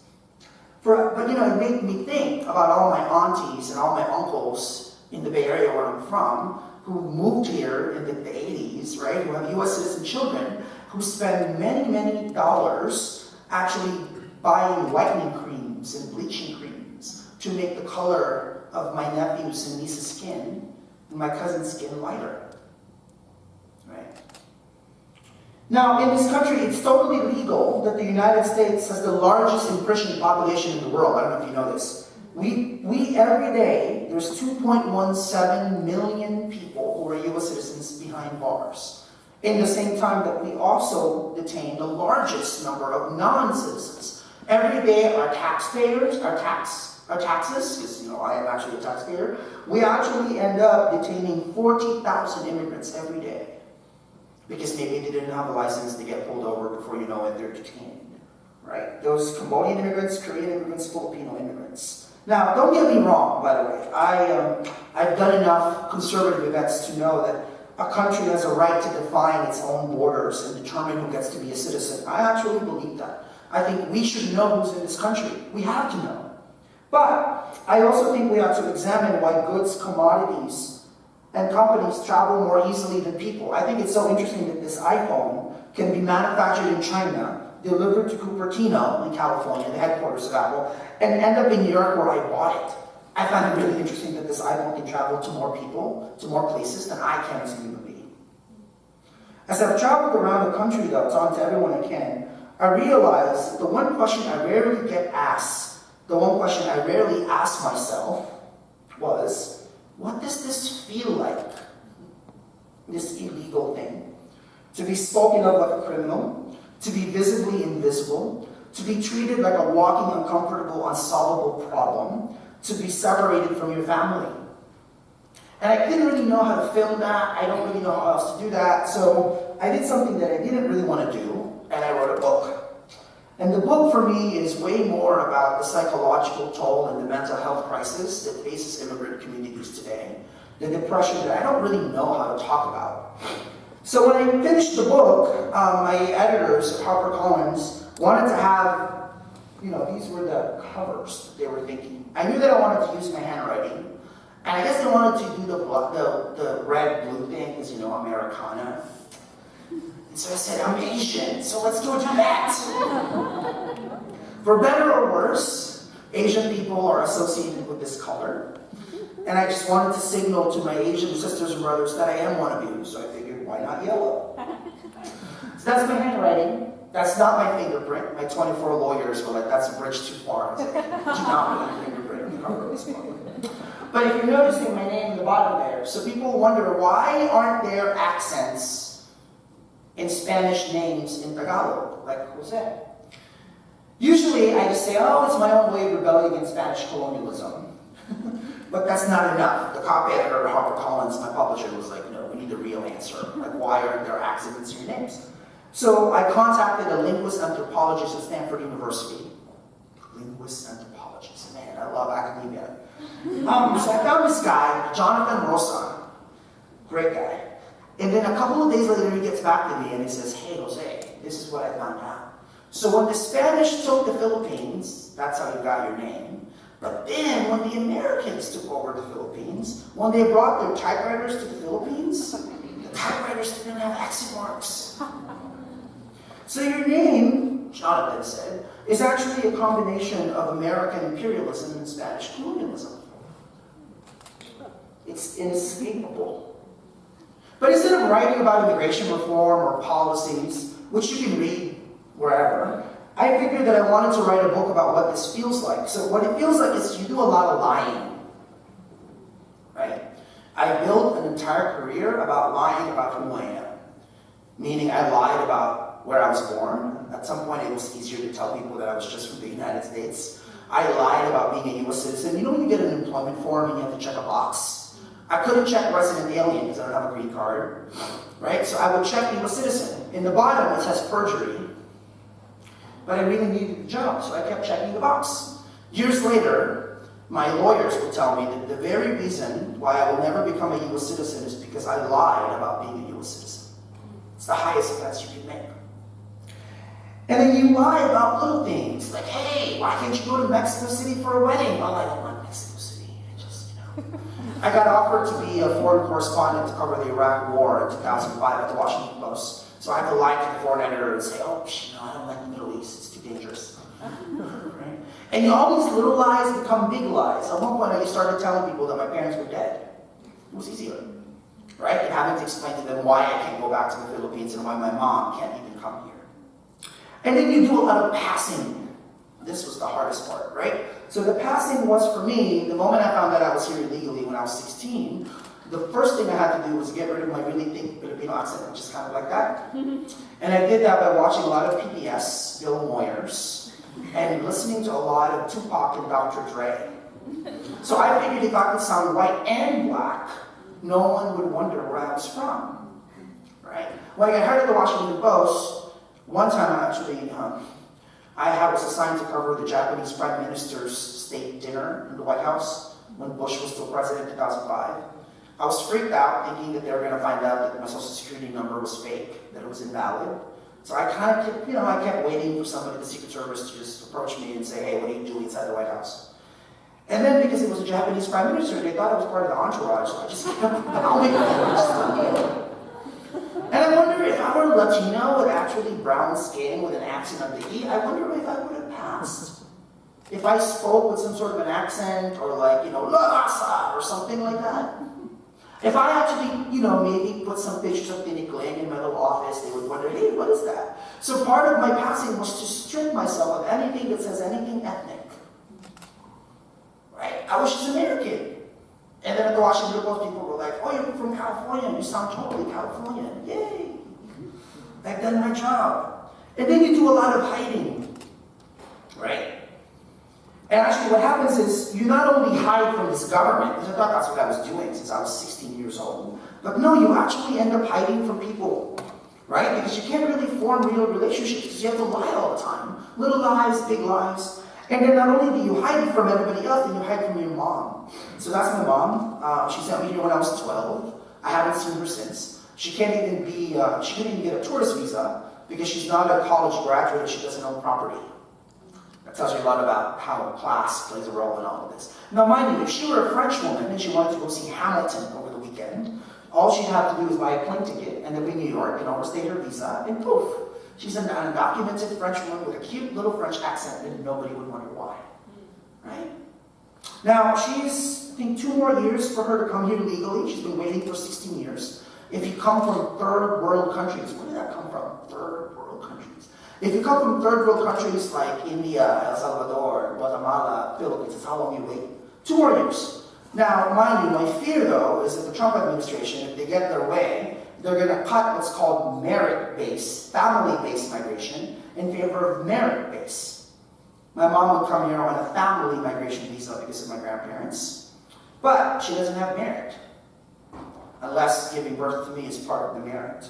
But it made me think about all my aunties and all my uncles in the Bay Area where I'm from, who moved here in the 80s, right, who have US citizen children, who spend many, many dollars actually buying whitening creams and bleaching creams to make the color of my nephew's and niece's skin and my cousin's skin lighter. Right? Now, in this country, it's totally legal that the United States has the largest impression population in the world. I don't know if you know this. We every day, there's 2.17 million people who are US citizens behind bars. In the same time that we also detain the largest number of non-citizens. Every day our taxpayers, our taxes, because I am actually a taxpayer, we actually end up detaining 40,000 immigrants every day. Because maybe they didn't have a license to get pulled over before you know it, they're detained. Right? Those Cambodian immigrants, Korean immigrants, Filipino immigrants. Now, don't get me wrong, by the way. I've done enough conservative events to know that a country has a right to define its own borders and determine who gets to be a citizen. I actually believe that. I think we should know who's in this country. We have to know. But I also think we have to examine why goods, commodities, and companies travel more easily than people. I think it's so interesting that this iPhone can be manufactured in China, delivered to Cupertino in California, the headquarters of Apple, and end up in New York where I bought it. I find it really interesting that this iPhone can travel to more people, to more places than I can as a human being. As I've traveled around the country, though, talking to everyone I can, I realize that the one question I rarely get asked, the one question I rarely ask myself was, what does this feel like? This illegal thing. To be spoken of like a criminal, to be visibly invisible, to be treated like a walking, uncomfortable, unsolvable problem, to be separated from your family. And I didn't really know how to film that. I don't really know how else to do that. So I did something that I didn't really want to do, and I wrote a book. And the book for me is way more about the psychological toll and the mental health crisis that faces immigrant communities today. The depression that I don't really know how to talk about. So when I finished the book, my editors at HarperCollins wanted to have, these were the covers that they were thinking. I knew that I wanted to use my handwriting. And I guess they wanted to do the red-blue thing, because, Americana. And so I said, I'm Asian, so let's go do that. For better or worse, Asian people are associated with this color. And I just wanted to signal to my Asian sisters and brothers that I am one of you, so I figured, why not yellow? So that's my handwriting. That's not my fingerprint. My 24 lawyers were like, that's a bridge too far. I was like, do not put a fingerprint on the cover of this book. But if you're noticing my name in the bottom there, so people wonder, why aren't there accents in Spanish names in Tagalog, like Jose? Usually I just say, oh, it's my own way of rebelling against Spanish colonialism. But that's not enough. The copy editor at HarperCollins, my publisher, was like, no, we need a real answer. Like, why aren't there accents in your names? So I contacted a linguist anthropologist at Stanford University. Linguist anthropologist, man, I love academia. So I found this guy, Jonathan Rosa, great guy. And then a couple of days later, he gets back to me and he says, hey, Jose, this is what I found out. So when the Spanish took the Philippines, that's how you got your name. But then when the Americans took over the Philippines, when they brought their typewriters to the Philippines, the typewriters didn't have accent marks. So your name, Jonathan said, is actually a combination of American imperialism and Spanish colonialism. It's inescapable. But instead of writing about immigration reform or policies, which you can read wherever, I figured that I wanted to write a book about what this feels like. So what it feels like is you do a lot of lying, right? I built an entire career about lying about who I am. Meaning I lied about where I was born. At some point it was easier to tell people that I was just from the United States. I lied about being a US citizen. You know when you get an employment form and you have to check a box? I couldn't check resident alien because I don't have a green card, right? So I would check US citizen. In the bottom it says perjury, but I really needed the job, so I kept checking the box. Years later, my lawyers will tell me that the very reason why I will never become a US citizen is because I lied about being a US citizen. It's the highest offense you can make. And then you lie about little things, like, hey, why can't you go to Mexico City for a wedding? Well, I don't like Mexico City. I got offered to be a foreign correspondent to cover the Iraq War in 2005 at the Washington Post. So I had to lie to the foreign editor and say, oh, I don't like the Middle East, it's too dangerous. Right? And all these little lies become big lies. At one point I started telling people that my parents were dead. It was easier, right? And having to explain to them why I can't go back to the Philippines and why my mom can't even come here. And then you do a lot of passing. This was the hardest part, right? So the passing was for me, the moment I found that I was here illegally when I was 16, the first thing I had to do was get rid of my really thick Filipino accent, which is kind of like that. And I did that by watching a lot of PBS, Bill Moyers, and listening to a lot of Tupac and Dr. Dre. So I figured if I could sound white and black, no one would wonder where I was from, right? When I got hired at the Washington Post, one time I was assigned to cover the Japanese Prime Minister's state dinner in the White House when Bush was still president in 2005. I was freaked out thinking that they were going to find out that my social security number was fake, that it was invalid. So I kind of kept, I kept waiting for somebody at the Secret Service to just approach me and say, hey, what are you doing inside the White House? And then because it was a Japanese Prime Minister, they thought I was part of the entourage, so I just kept bowing over. And I wonder if I were Latino with actually brown skin with an accent on the E, I wonder if I would have passed. If I spoke with some sort of an accent or like, La Raza or something like that. If I actually, maybe put some pictures of Tinikling in my little office, they would wonder, hey, what is that? So part of my passing was to strip myself of anything that says anything ethnic. Right? I was just American. And then at the Washington Post, people were like, oh, you're from California, you sound totally Californian. Yay! I've done my job. And then you do a lot of hiding, right? And actually what happens is, you not only hide from this government, because I thought that's what I was doing since I was 16 years old, but no, you actually end up hiding from people, right? Because you can't really form real relationships, because you have to lie all the time. Little lies, big lies. And then not only do you hide from everybody else, then you hide from your mom. So that's my mom. She sent me here when I was 12. I haven't seen her since. She can't even she couldn't even get a tourist visa because she's not a college graduate and she doesn't own property. That tells you a lot about how class plays a role in all of this. Now mind you, if she were a French woman and she wanted to go see Hamilton over the weekend, all she'd have to do is buy a plane ticket and then be in New York and overstay her visa and poof. She's an undocumented French woman with a cute little French accent and nobody would wonder why, right? Now, she's, I think, 2 more years for her to come here legally. She's been waiting for 16 years. If you come from third world countries, where did that come from? Third world countries. If you come from third world countries like India, El Salvador, Guatemala, Philippines, that's how long you wait. 2 more years. Now, mind you, my fear, though, is that the Trump administration, if they get their way, they're going to cut what's called merit-based, family-based migration in favor of merit-based. My mom would come here on a family migration visa because of my grandparents, but she doesn't have merit, unless giving birth to me is part of the merit.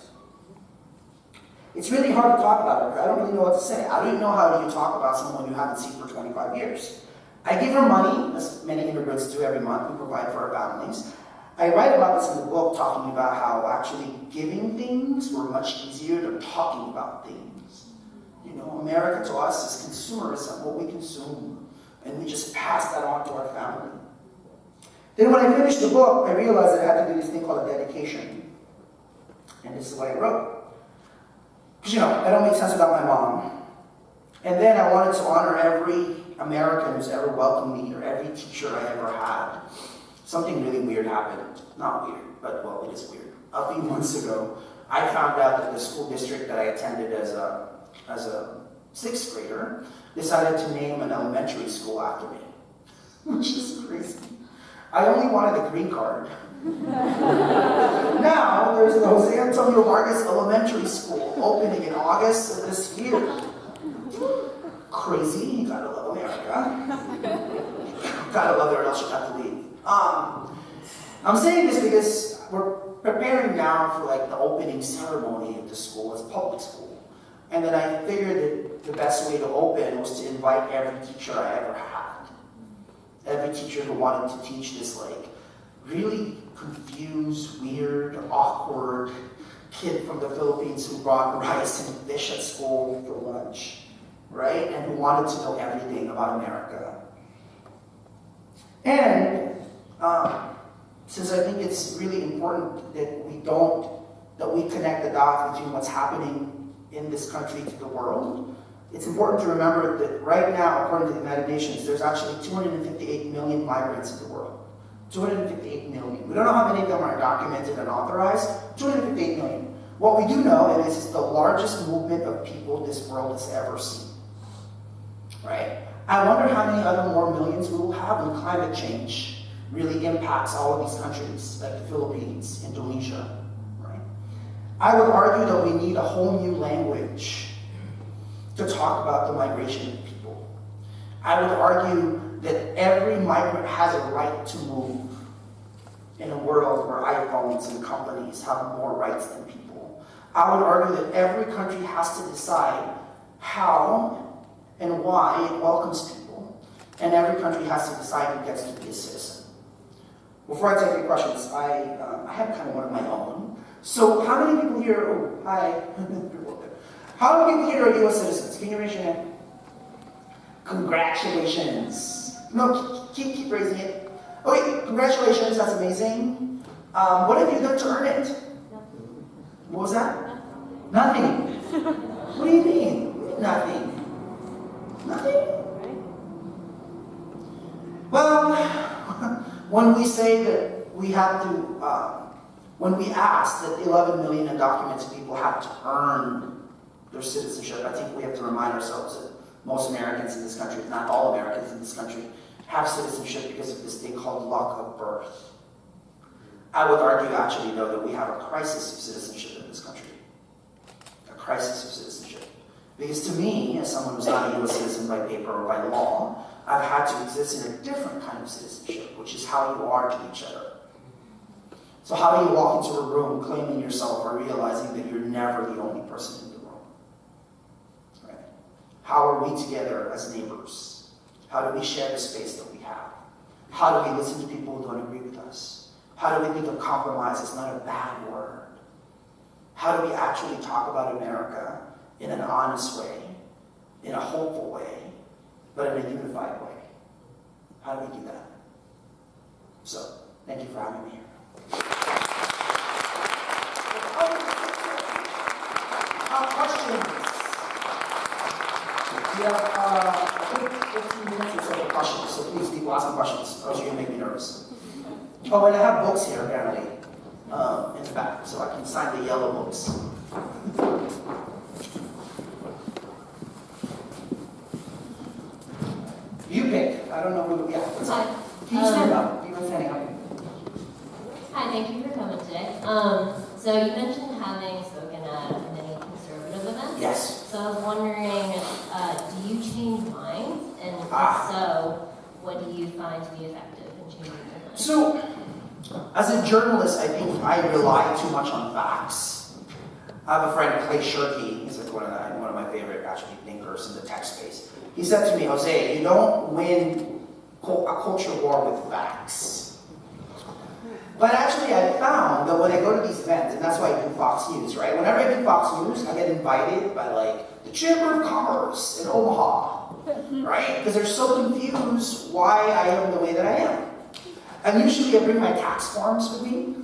It's really hard to talk about her. I don't really know what to say. I don't even know how do you talk about someone you haven't seen for 25 years. I give her money, as many immigrants do every month. We provide for our families. I write about this in the book, talking about how actually giving things were much easier than talking about things. America to us is consumerism, what we consume, and we just pass that on to our family. Then when I finished the book, I realized I had to do this thing called a dedication. And this is what I wrote. Because, I don't make sense without my mom. And then I wanted to honor every American who's ever welcomed me, or every teacher I ever had. Something really weird happened. Not weird, but well, it is weird. A few months ago, I found out that the school district that I attended as a sixth grader, decided to name an elementary school after me, which is crazy. I only wanted a green card. Now, there's the Jose Antonio Vargas Elementary School opening in August of this year. Crazy, you gotta love America. Gotta love it or else you have to leave. I'm saying this because we're preparing now for like the opening ceremony of the school as a public school. And then I figured that the best way to open was to invite every teacher I ever had. Every teacher who wanted to teach this like really confused, weird, awkward kid from the Philippines who brought rice and fish at school for lunch, right? And who wanted to know everything about America. And since I think it's really important that we connect the dots between what's happening in this country to the world, it's important to remember that right now, according to the United Nations, there's actually 258 million migrants in the world. 258 million. We don't know how many of them are documented and authorized. 258 million. What we do know is it's the largest movement of people this world has ever seen. Right? I wonder how many other more millions we will have when climate change really impacts all of these countries, like the Philippines, Indonesia. Right? I would argue that we need a whole new language to talk about the migration of people. I would argue that every migrant has a right to move in a world where iPhones and companies have more rights than people. I would argue that every country has to decide how and why it welcomes people, and every country has to decide who gets to be a citizen. Before I take your questions, I have kind of one of my own. So how many people here, oh, hi, how many people here are US citizens? Can you raise your hand? Congratulations. No, keep raising it. Okay, congratulations, that's amazing. What have you done to earn it? What was that? Nothing. What do you mean? Nothing. Nothing? Well, when we say that we have to, when we ask that 11 million undocumented people have to earn their citizenship, I think we have to remind ourselves that most Americans in this country, if not all Americans in this country, have citizenship because of this thing called luck of birth. I would argue, actually, though, that we have a crisis of citizenship in this country. A crisis of citizenship. Because to me, as someone who's not a U.S. citizen by paper or by law, I've had to exist in a different kind of citizenship, which is how you are to each other. So how do you walk into a room claiming yourself or realizing that you're never the only person in the room? Right? How are we together as neighbors? How do we share the space that we have? How do we listen to people who don't agree with us? How do we think of compromise as not a bad word? How do we actually talk about America in an honest way, in a hopeful way, but in a unified way? How do we do that? So, thank you for having me here. Questions? We have, I think 15 minutes or so for questions, so please people ask me questions, or else you're going to make me nervous. Oh, and I have books here, apparently, in the back, so I can sign the yellow books. You pick. I don't know who, yeah, what's up? Can you stand up? Do you mind standing up? Hi, thank you for coming today. So you mentioned having spoken at many conservative events. Yes. So I was wondering, do you change minds? And if so, what do you find to be effective in changing your mind? So, as a journalist, I think I rely too much on facts. I have a friend, Clay Shirky, he's like one of my favorite actually thinkers in the tech space. He said to me, Jose, you don't win a culture war with facts. But actually, I found that when I go to these events, and that's why I do Fox News, right? Whenever I do Fox News, I get invited by like the Chamber of Commerce in Omaha, right? Because they're so confused why I am the way that I am. And usually I bring my tax forms with me.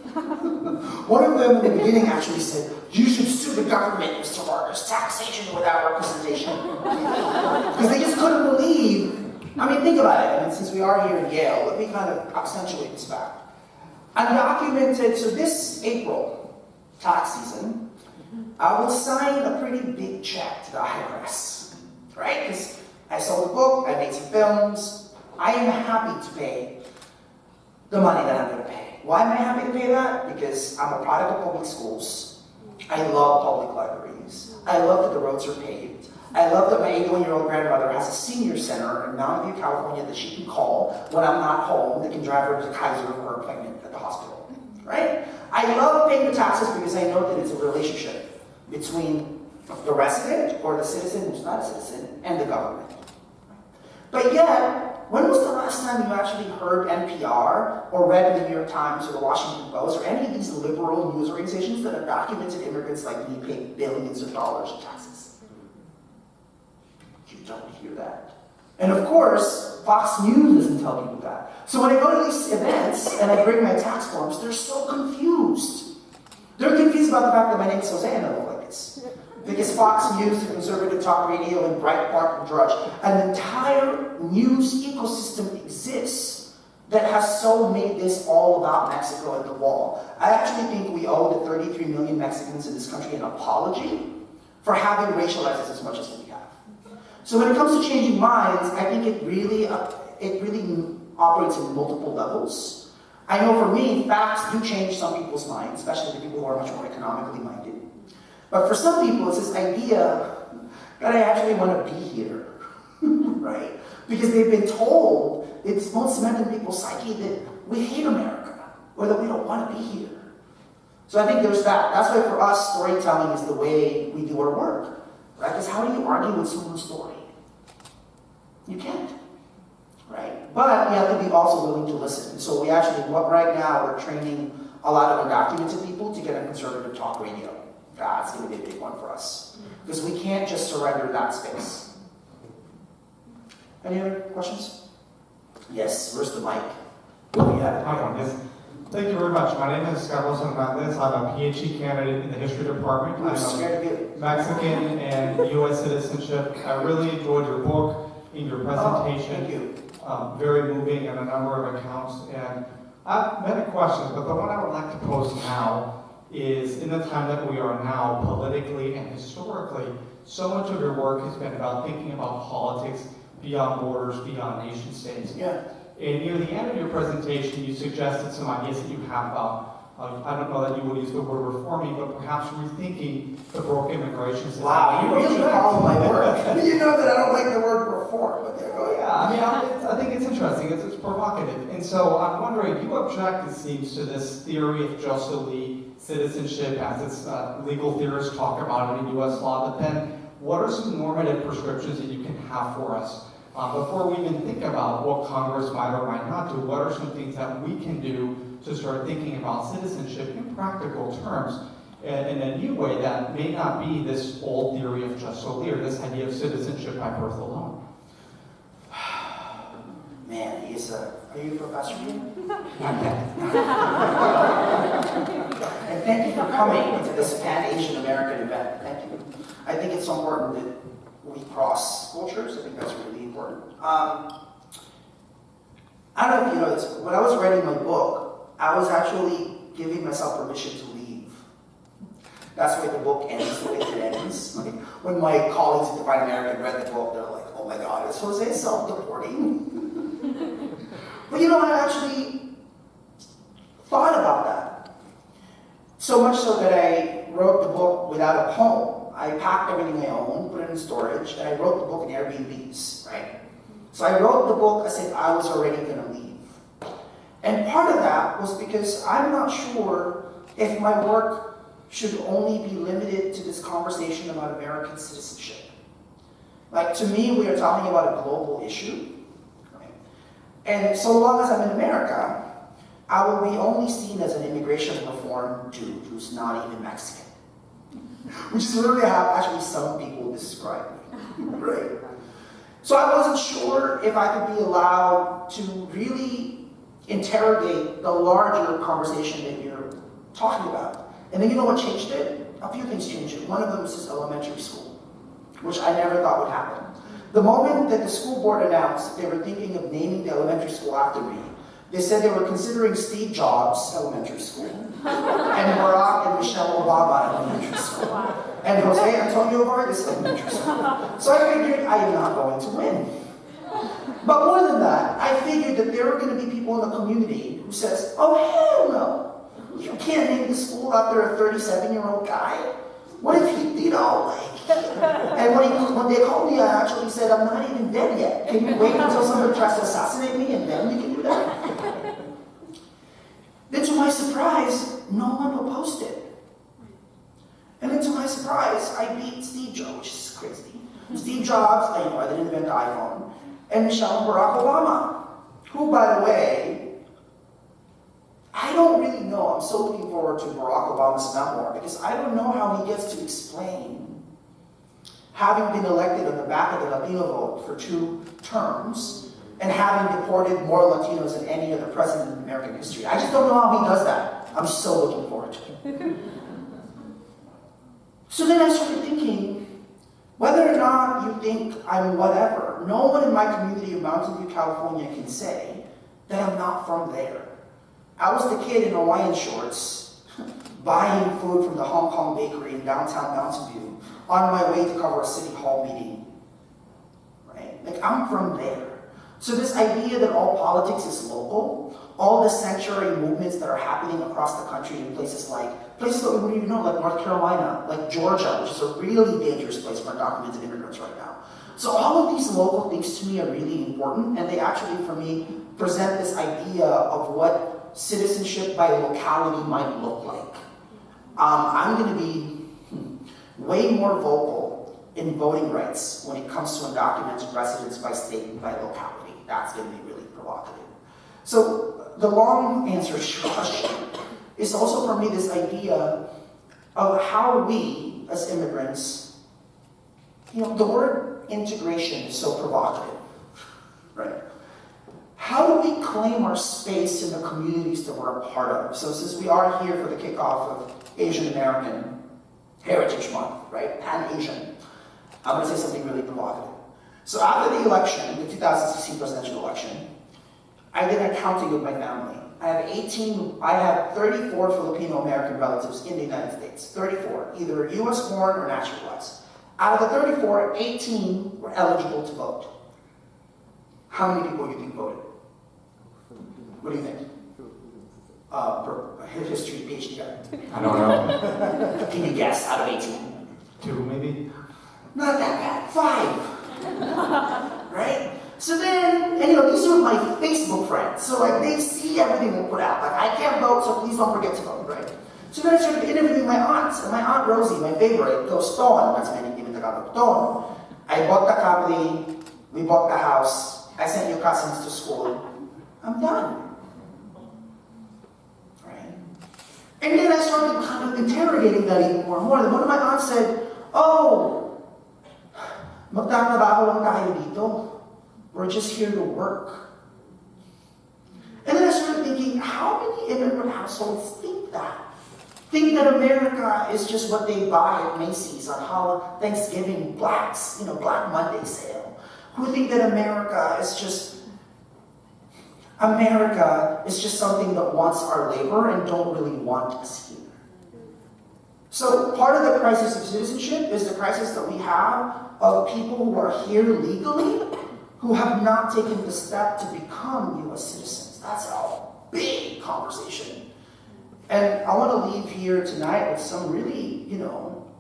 One of them in the beginning actually said, you should sue the government, Mr. Vargas, taxation without representation. Because they just couldn't believe, I mean, think about it. I mean, since we are here in Yale, let me kind of accentuate this fact. Undocumented, so this April, tax season, I will sign a pretty big check to the IRS. right? Because I sold a book, I made some films. I am happy to pay the money that I'm going to pay. Why am I happy to pay that? Because I'm a product of public schools. I love public libraries. I love that the roads are paved. I love that my 81-year-old grandmother has a senior center in Mountain View, California that she can call when I'm not home, that can drive her to Kaiser for her appointment at the hospital, right? I love paying the taxes because I know that it's a relationship between the resident or the citizen who's not a citizen and the government. But yet, when was the last time you actually heard NPR or read the New York Times or the Washington Post or any of these liberal news organizations that have documented immigrants like me pay billions of dollars in taxes? You don't hear that. And of course, Fox News doesn't tell people that. So when I go to these events and I bring my tax forms, they're so confused. They're confused about the fact that my name is Jose and I look like this. Because Fox News, the conservative talk radio, and Breitbart and Drudge, an entire news ecosystem exists that has so made this all about Mexico and the wall. I actually think we owe the 33 million Mexicans in this country an apology for having racialized us as much as we have. So when it comes to changing minds, I think it really operates in multiple levels. I know for me, facts do change some people's minds, especially the people who are much more economically minded. But for some people, it's this idea that I actually want to be here, right? Because they've been told, it's most cemented in people's psyche that we hate America, or that we don't want to be here. So I think there's that. That's why for us, storytelling is the way we do our work, right? Because how do you argue with someone's story? You can't, right? But you have to be also willing to listen. So we actually, right now, we're training a lot of undocumented people to get on conservative talk radio. That's going to be a big one for us. Because we can't just surrender that space. Any other questions? Yes, where's the mic? Oh, yeah. Hi, yes. Thank you very much. My name is Carlos Hernandez. I'm a PhD candidate in the history department. I'm Mexican and U.S. citizenship. I really enjoyed your book and your presentation. Thank you. Very moving on a number of accounts. And I have many questions, but the one I would like to pose now is, in the time that we are now, politically and historically, so much of your work has been about thinking about politics beyond borders, beyond nation states. Yeah. And near the end of your presentation, you suggested some ideas that you have about, I don't know that you would use the word reforming, but perhaps rethinking the broken immigration system. Wow, you really follow my work. You know that I don't like the word reform, but there you go. Yeah, I mean, I think it's interesting. It's provocative. And so I'm wondering, you object, it seems, to this theory of just elite citizenship as its legal theorists talk about it in U.S. law, but then what are some normative prescriptions that you can have for us? Before we even think about what Congress might or might not do, what are some things that we can do to start thinking about citizenship in practical terms in a new way that may not be this old theory of just solely, this idea of citizenship by birth alone? Man, are you a professor here? And thank you for coming to this Pan-Asian American event. Thank you. I think it's so important that we cross cultures. I think that's really important. I don't know if you know this, but when I was writing my book, I was actually giving myself permission to leave. That's why the book ends the way it ends. Like, when my colleagues at Divine American read the book, they're like, oh my God, is Jose self-deporting? But you know, I actually thought about that. So much so that I wrote the book without a poem. I packed everything I owned, put it in storage, and I wrote the book in Airbnbs, right? So I wrote the book as if I was already going to leave. And part of that was because I'm not sure if my work should only be limited to this conversation about American citizenship. Like, to me, we are talking about a global issue. Right? And so long as I'm in America, I will be only seen as an immigration reform dude who's not even Mexican. Which is really how actually some people describe me, right? So I wasn't sure if I could be allowed to really interrogate the larger conversation that you're talking about. And then you know what changed it? A few things changed it. One of them was this elementary school, which I never thought would happen. The moment that the school board announced that they were thinking of naming the elementary school after me, they said they were considering Steve Jobs Elementary School and Barack and Michelle Obama Elementary School. and Jose Antonio Vargas Elementary School. So I figured I am not going to win. But more than that, I figured that there were going to be people in the community who says, oh, hell no. You can't name the school after a 37-year-old guy. What if he, and when they called me, I actually said, I'm not even dead yet. Can you wait until somebody tries to assassinate me and then we can do that? Then to my surprise, no one opposed it. And then to my surprise, I beat Steve Jobs, which is crazy. Steve Jobs, I didn't invent the iPhone. And Barack Obama, who, by the way, I don't really know. I'm so looking forward to Barack Obama's memoir because I don't know how he gets to explain having been elected on the back of the Latino vote for 2 terms and having deported more Latinos than any other president in American history. I just don't know how he does that. I'm so looking forward to it. So then I started thinking, whether or not you think I'm whatever, no one in my community of Mountain View, California can say that I'm not from there. I was the kid in Hawaiian shorts, buying food from the Hong Kong bakery in downtown Mountain View, on my way to cover a city hall meeting, right? Like, I'm from there. So this idea that all politics is local, all the sanctuary movements that are happening across the country in places that we wouldn't even know, like North Carolina, like Georgia, which is a really dangerous place for undocumented immigrants right now. So all of these local things to me are really important, and they actually, for me, present this idea of what citizenship by locality might look like. I'm going to be way more vocal in voting rights when it comes to undocumented residents by state and by locality. That's going to be really provocative. So the long answer to your question is also for me this idea of how we, as immigrants, the word integration is so provocative, right? How do we claim our space in the communities that we're a part of? So since we are here for the kickoff of Asian American Heritage Month, right? Pan-Asian, I'm going to say something really provocative. So after the election, the 2016 presidential election, I did an accounting with my family. I have 34 Filipino American relatives in the United States. 34, either US born or naturalized. Out of the 34, 18 were eligible to vote. How many people do you think voted? What do you think? History PhD guy. I don't know. Can you guess out of 18? 2 maybe? Not that bad. 5. Right? So then, and these are my Facebook friends. So they see everything we put out. I can't vote, so please don't forget to vote, right? So then I started interviewing my aunts. And my Aunt Rosie, my favorite, goes, Ton, that's my name in Tagalog, Ton. I bought the cabri, we bought the house, I sent your cousins to school. I'm done. Right? And then I started kind of interrogating that even more and more. Then one of my aunts said, oh, magtatrabaho lang tayo dito. We're just here to work. And then I started thinking, how many immigrant households think that? Think that America is just what they buy at Macy's on Thanksgiving, Black Monday sale. Who think that America is just something that wants our labor and don't really want us here. So part of the crisis of citizenship is the crisis that we have of people who are here legally who have not taken the step to become US citizens. That's a big conversation. And I want to leave here tonight with some really,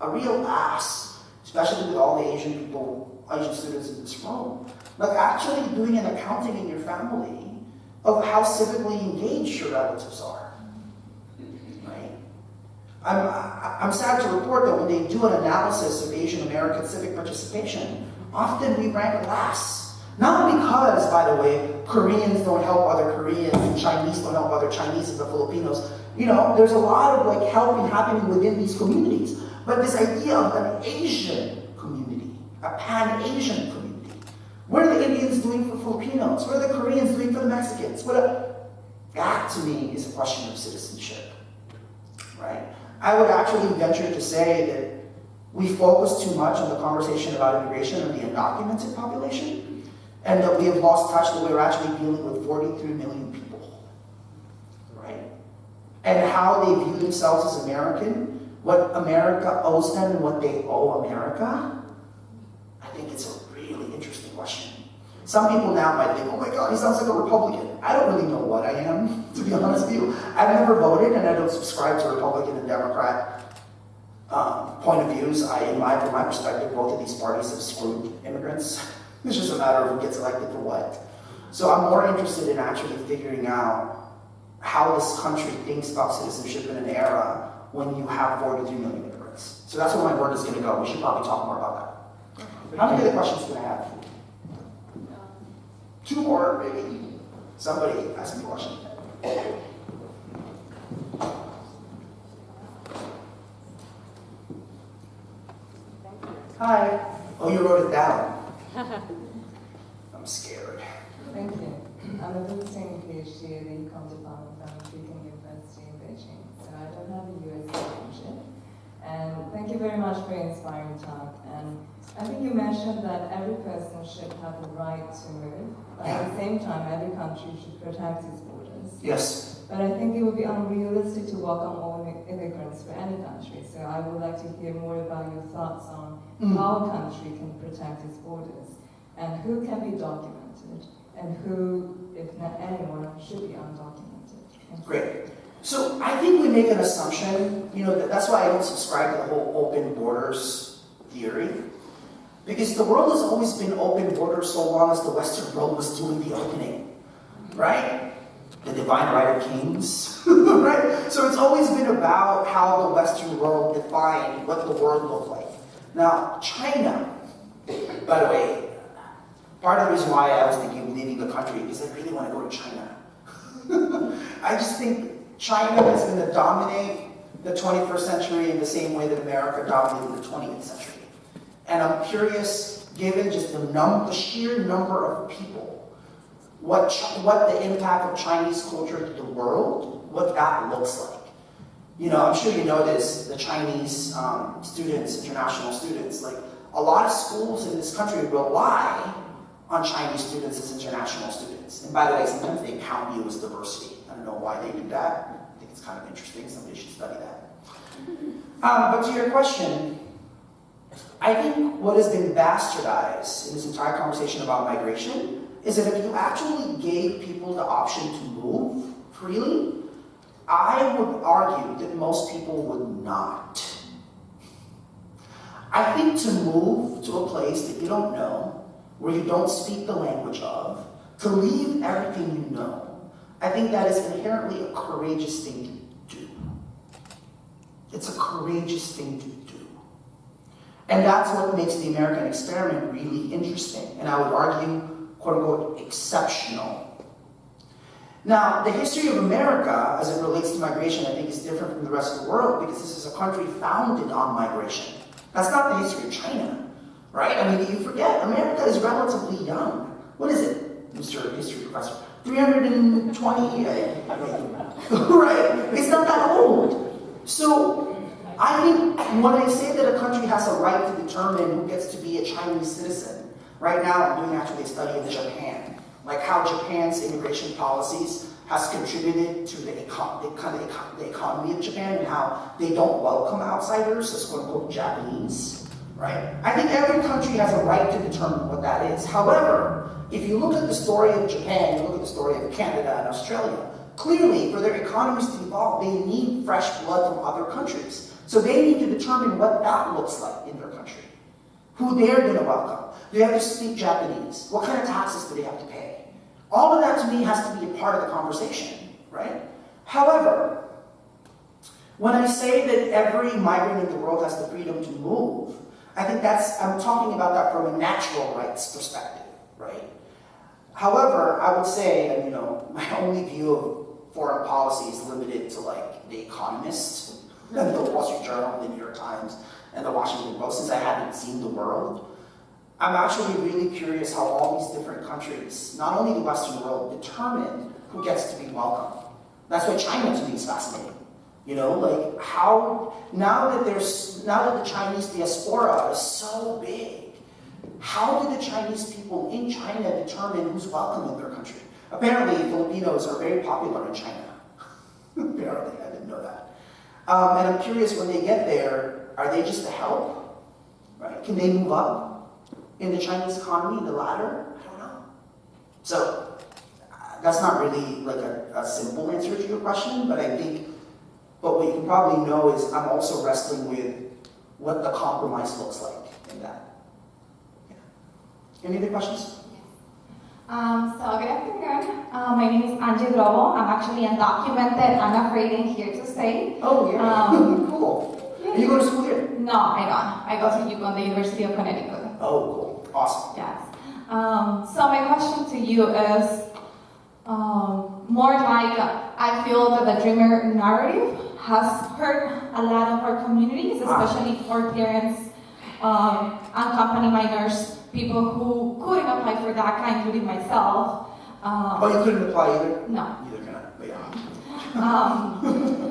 a real ask, especially with all the Asian students in this room, actually doing an accounting in your family of how civically engaged your relatives are. Right? I'm sad to report that when they do an analysis of Asian American civic participation, often we rank last. Not because, by the way, Koreans don't help other Koreans and Chinese don't help other Chinese and the Filipinos. There's a lot of helping happening within these communities. But this idea of an Asian community, a Pan-Asian community. What are the Indians doing for Filipinos? What are the Koreans doing for the Mexicans? That, to me, is a question of citizenship. Right? I would actually venture to say that we focus too much on the conversation about immigration of the undocumented population, and that we have lost touch that we're actually dealing with 43 million people. Right? And how they view themselves as American what America owes them and what they owe America? I think it's a really interesting question. Some people now might think, oh my God, he sounds like a Republican. I don't really know what I am, to be honest with you. I've never voted and I don't subscribe to Republican and Democrat point of views. From my perspective, both of these parties have screwed immigrants. It's just a matter of who gets elected for what. So I'm more interested in actually figuring out how this country thinks about citizenship in an era when you have 43 million immigrants. So that's where my word is going to go. We should probably talk more about that. How many other questions do I have? 2 more, maybe. Somebody ask me a question. Hi. Oh, you wrote it down. I'm scared. Thank you. I'm a visiting PhD at the Econ Department from Peking University in Beijing, so I don't have a US citizenship. And thank you very much for your inspiring talk. And I think you mentioned that every person should have the right to move, but at the same time, every country should protect its borders. Yes. But I think it would be unrealistic to welcome all immigrants for any country. So I would like to hear more about your thoughts on how a country can protect its borders, and who can be documented, and who, if not anyone, should be undocumented. Great. So I think we make an assumption, that's why I don't subscribe to the whole open borders theory. Because the world has always been open borders so long as the Western world was doing the opening, right? The divine right of kings, right? So it's always been about how the Western world defined what the world looked like. Now, China, by the way, part of the reason why I was thinking of leaving the country is I really want to go to China. I just think China is going to dominate the 21st century in the same way that America dominated the 20th century. And I'm curious, given just the sheer number of people, what the impact of Chinese culture to the world, what that looks like. I'm sure you know this, the Chinese students, international students, like a lot of schools in this country rely on Chinese students as international students. And by the way, sometimes they count you as diversity. I don't know why they do that. I think it's kind of interesting. Somebody should study that. But to your question, I think what has been bastardized in this entire conversation about migration is that if you actually gave people the option to move freely, I would argue that most people would not. I think to move to a place that you don't know, where you don't speak the language of, to leave everything you know, I think that is inherently a courageous thing to do. It's a courageous thing to do. And that's what makes the American experiment really interesting, and I would argue, quote unquote, exceptional. Now, the history of America, as it relates to migration, I think is different from the rest of the world, because this is a country founded on migration. That's not the history of China, right? I mean, you forget, America is relatively young. What is it, Mr. History Professor? 320, right? It's not that old. So, I think when I say that a country has a right to determine who gets to be a Chinese citizen, right now I'm doing actually a study in Japan, like how Japan's immigration policies has contributed to the economy of Japan and how they don't welcome outsiders as quote unquote Japanese, right? I think every country has a right to determine what that is. However, if you look at the story of Japan, you look at the story of Canada and Australia, clearly for their economies to evolve, they need fresh blood from other countries. So they need to determine what that looks like in their country, who they're going to welcome. Do they have to speak Japanese? What kind of taxes do they have to pay? All of that to me has to be a part of the conversation, right? However, when I say that every migrant in the world has the freedom to move, I think I'm talking about that from a natural rights perspective, right? However, I would say, and my only view of foreign policy is limited to like The Economist, and the Wall Street Journal, the New York Times, and the Washington Post, since I haven't seen the world. I'm actually really curious how all these different countries, not only the Western world, determine who gets to be welcome. That's why China to me is fascinating. Like how, now that the Chinese diaspora is so big, how do the Chinese people in China determine who's welcome in their country? Apparently, Filipinos are very popular in China. Apparently, I didn't know that. And I'm curious, when they get there, are they just a help? Right? Can they move up in the Chinese economy, the ladder? I don't know. So that's not really like a simple answer to your question, but I think, but what you can probably know is I'm also wrestling with what the compromise looks like in that. Yeah. Any other questions? So good afternoon. My name is Angie Drobo. I'm actually undocumented, unafraid, and here to stay. Oh, yeah. Cool. Yeah. And you go to school here? No, I don't. I go to UConn, the University of Connecticut. Oh, cool. Awesome. Yes. So my question to you is more like I feel that the dreamer narrative has hurt a lot of our communities, especially for parents, unaccompanied minors, people who couldn't apply for DACA, including myself. Oh, you couldn't apply either? No. Neither can I, but yeah.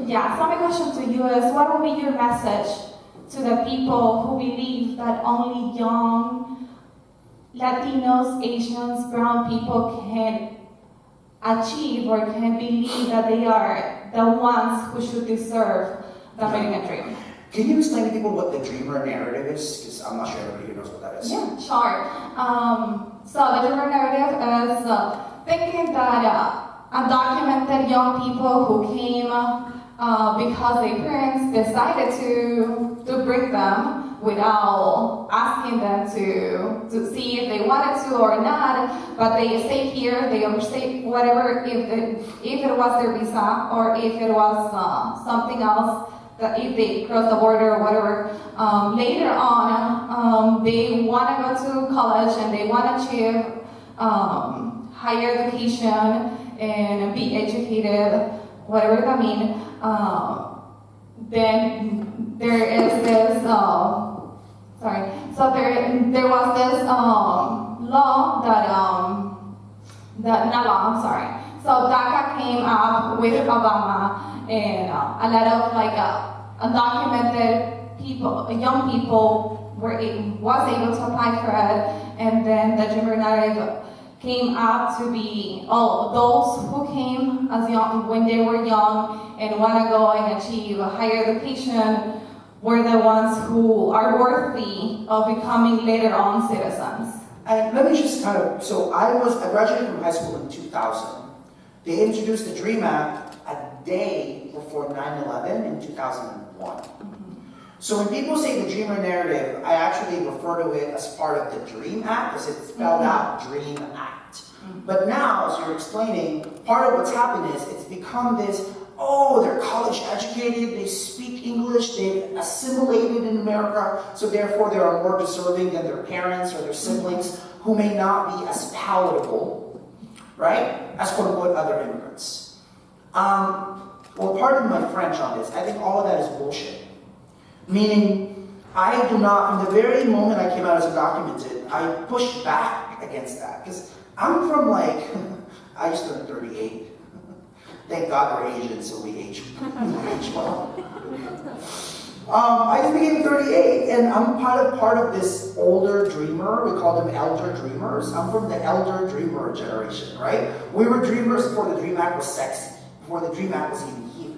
Yeah, so my question to you is, what will be your message to the people who believe that only young Latinos, Asians, brown people can achieve or can believe that they are the ones who should deserve the American dream? Can you explain to people what the dreamer narrative is? Because I'm not sure everybody here knows what that is. Yeah, sure. So the dreamer narrative is thinking that undocumented young people who came because their parents decided to bring them without asking them to see if they wanted to or not, but they stayed here, they overstayed whatever, if it was their visa or if it was something else, that if they cross the border or whatever. Later on, they want to go to college and they want to achieve higher education and be educated, whatever that means. Then there is this, so there was this law so DACA came up with Obama, and a lot of undocumented people, young people was able to apply for it, and then the dreamer narrative came up to be those who came as young when they were young and want to go and achieve a higher education were the ones who are worthy of becoming later on citizens. And let me just so I graduated from high school in 2000. They introduced the DREAM Act a day before 9/11 in 2001. So when people say the dreamer narrative, I actually refer to it as part of the DREAM Act, because it's spelled out DREAM Act. But now, as you're explaining, part of what's happened is it's become this, they're college educated, they speak English, they've assimilated in America, so therefore they are more deserving than their parents or their siblings who may not be as palatable, right, as quote-unquote other immigrants. Well, pardon my French on this, I think all of that is bullshit. Meaning, I do not, from the very moment I came out as undocumented, I pushed back against that. Because I'm from I just turned 38. Thank God we're Asian, so we age well. I just became 38, and I'm part of this older dreamer. We call them elder dreamers. I'm from the elder dreamer generation, right? We were dreamers before the DREAM Act was sexy, before the DREAM Act was even here.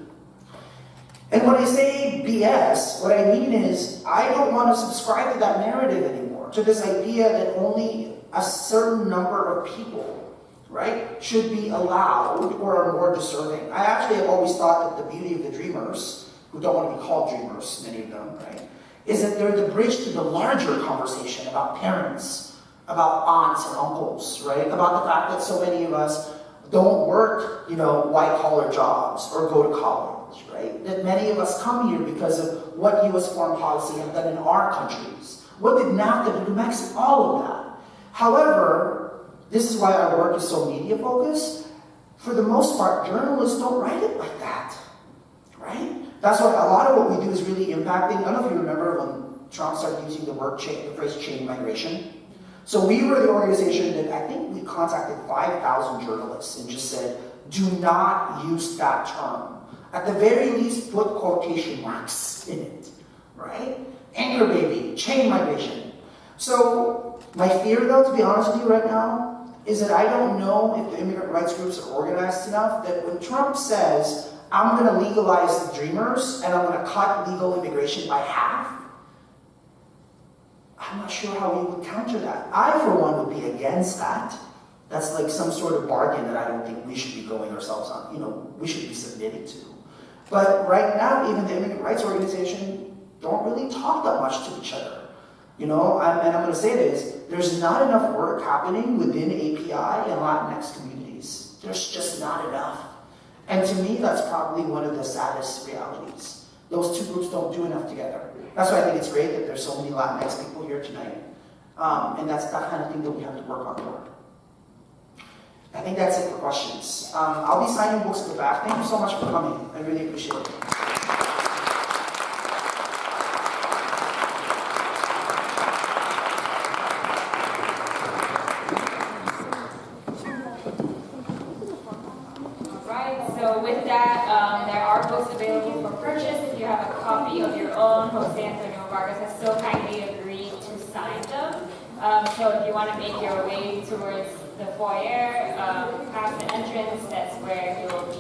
And when I say BS, what I mean is I don't want to subscribe to that narrative anymore, to this idea that only a certain number of people, right, should be allowed or are more deserving. I actually have always thought that the beauty of the dreamers, who don't want to be called dreamers, many of them, right, is that they're the bridge to the larger conversation about parents, about aunts and uncles, right, about the fact that so many of us don't work, white-collar jobs or go to college, right? That many of us come here because of what U.S. foreign policy have done in our countries. What did NAFTA do to Mexico? All of that. However, this is why our work is so media-focused. For the most part, journalists don't write it like that, right? That's why a lot of what we do is really impacting. I don't know if you remember when Trump started using the phrase chain migration. So we were the organization that I think we contacted 5,000 journalists and just said, do not use that term. At the very least, put quotation marks in it, right? Anchor baby, chain migration. So my fear, though, to be honest with you right now, is that I don't know if the immigrant rights groups are organized enough that when Trump says, I'm going to legalize the dreamers and I'm going to cut legal immigration by half. I'm not sure how we would counter that. I, for one, would be against that. That's like some sort of bargain that I don't think we should be going ourselves on, we should be submitting to. But right now, even the Immigrant Rights Organization don't really talk that much to each other. And I'm going to say this, there's not enough work happening within API and Latinx communities. There's just not enough. And to me, that's probably one of the saddest realities. Those two groups don't do enough together. That's why I think it's great that there's so many Latinx people here tonight. And that's that kind of thing that we have to work on more. I think that's it for questions. I'll be signing books at the back. Thank you so much for coming. I really appreciate it. So with that, there are books available for purchase. If you have a copy of your own, Jose Antonio Vargas has so kindly agreed to sign them. So if you want to make your way towards the foyer, past the entrance, that's where you will be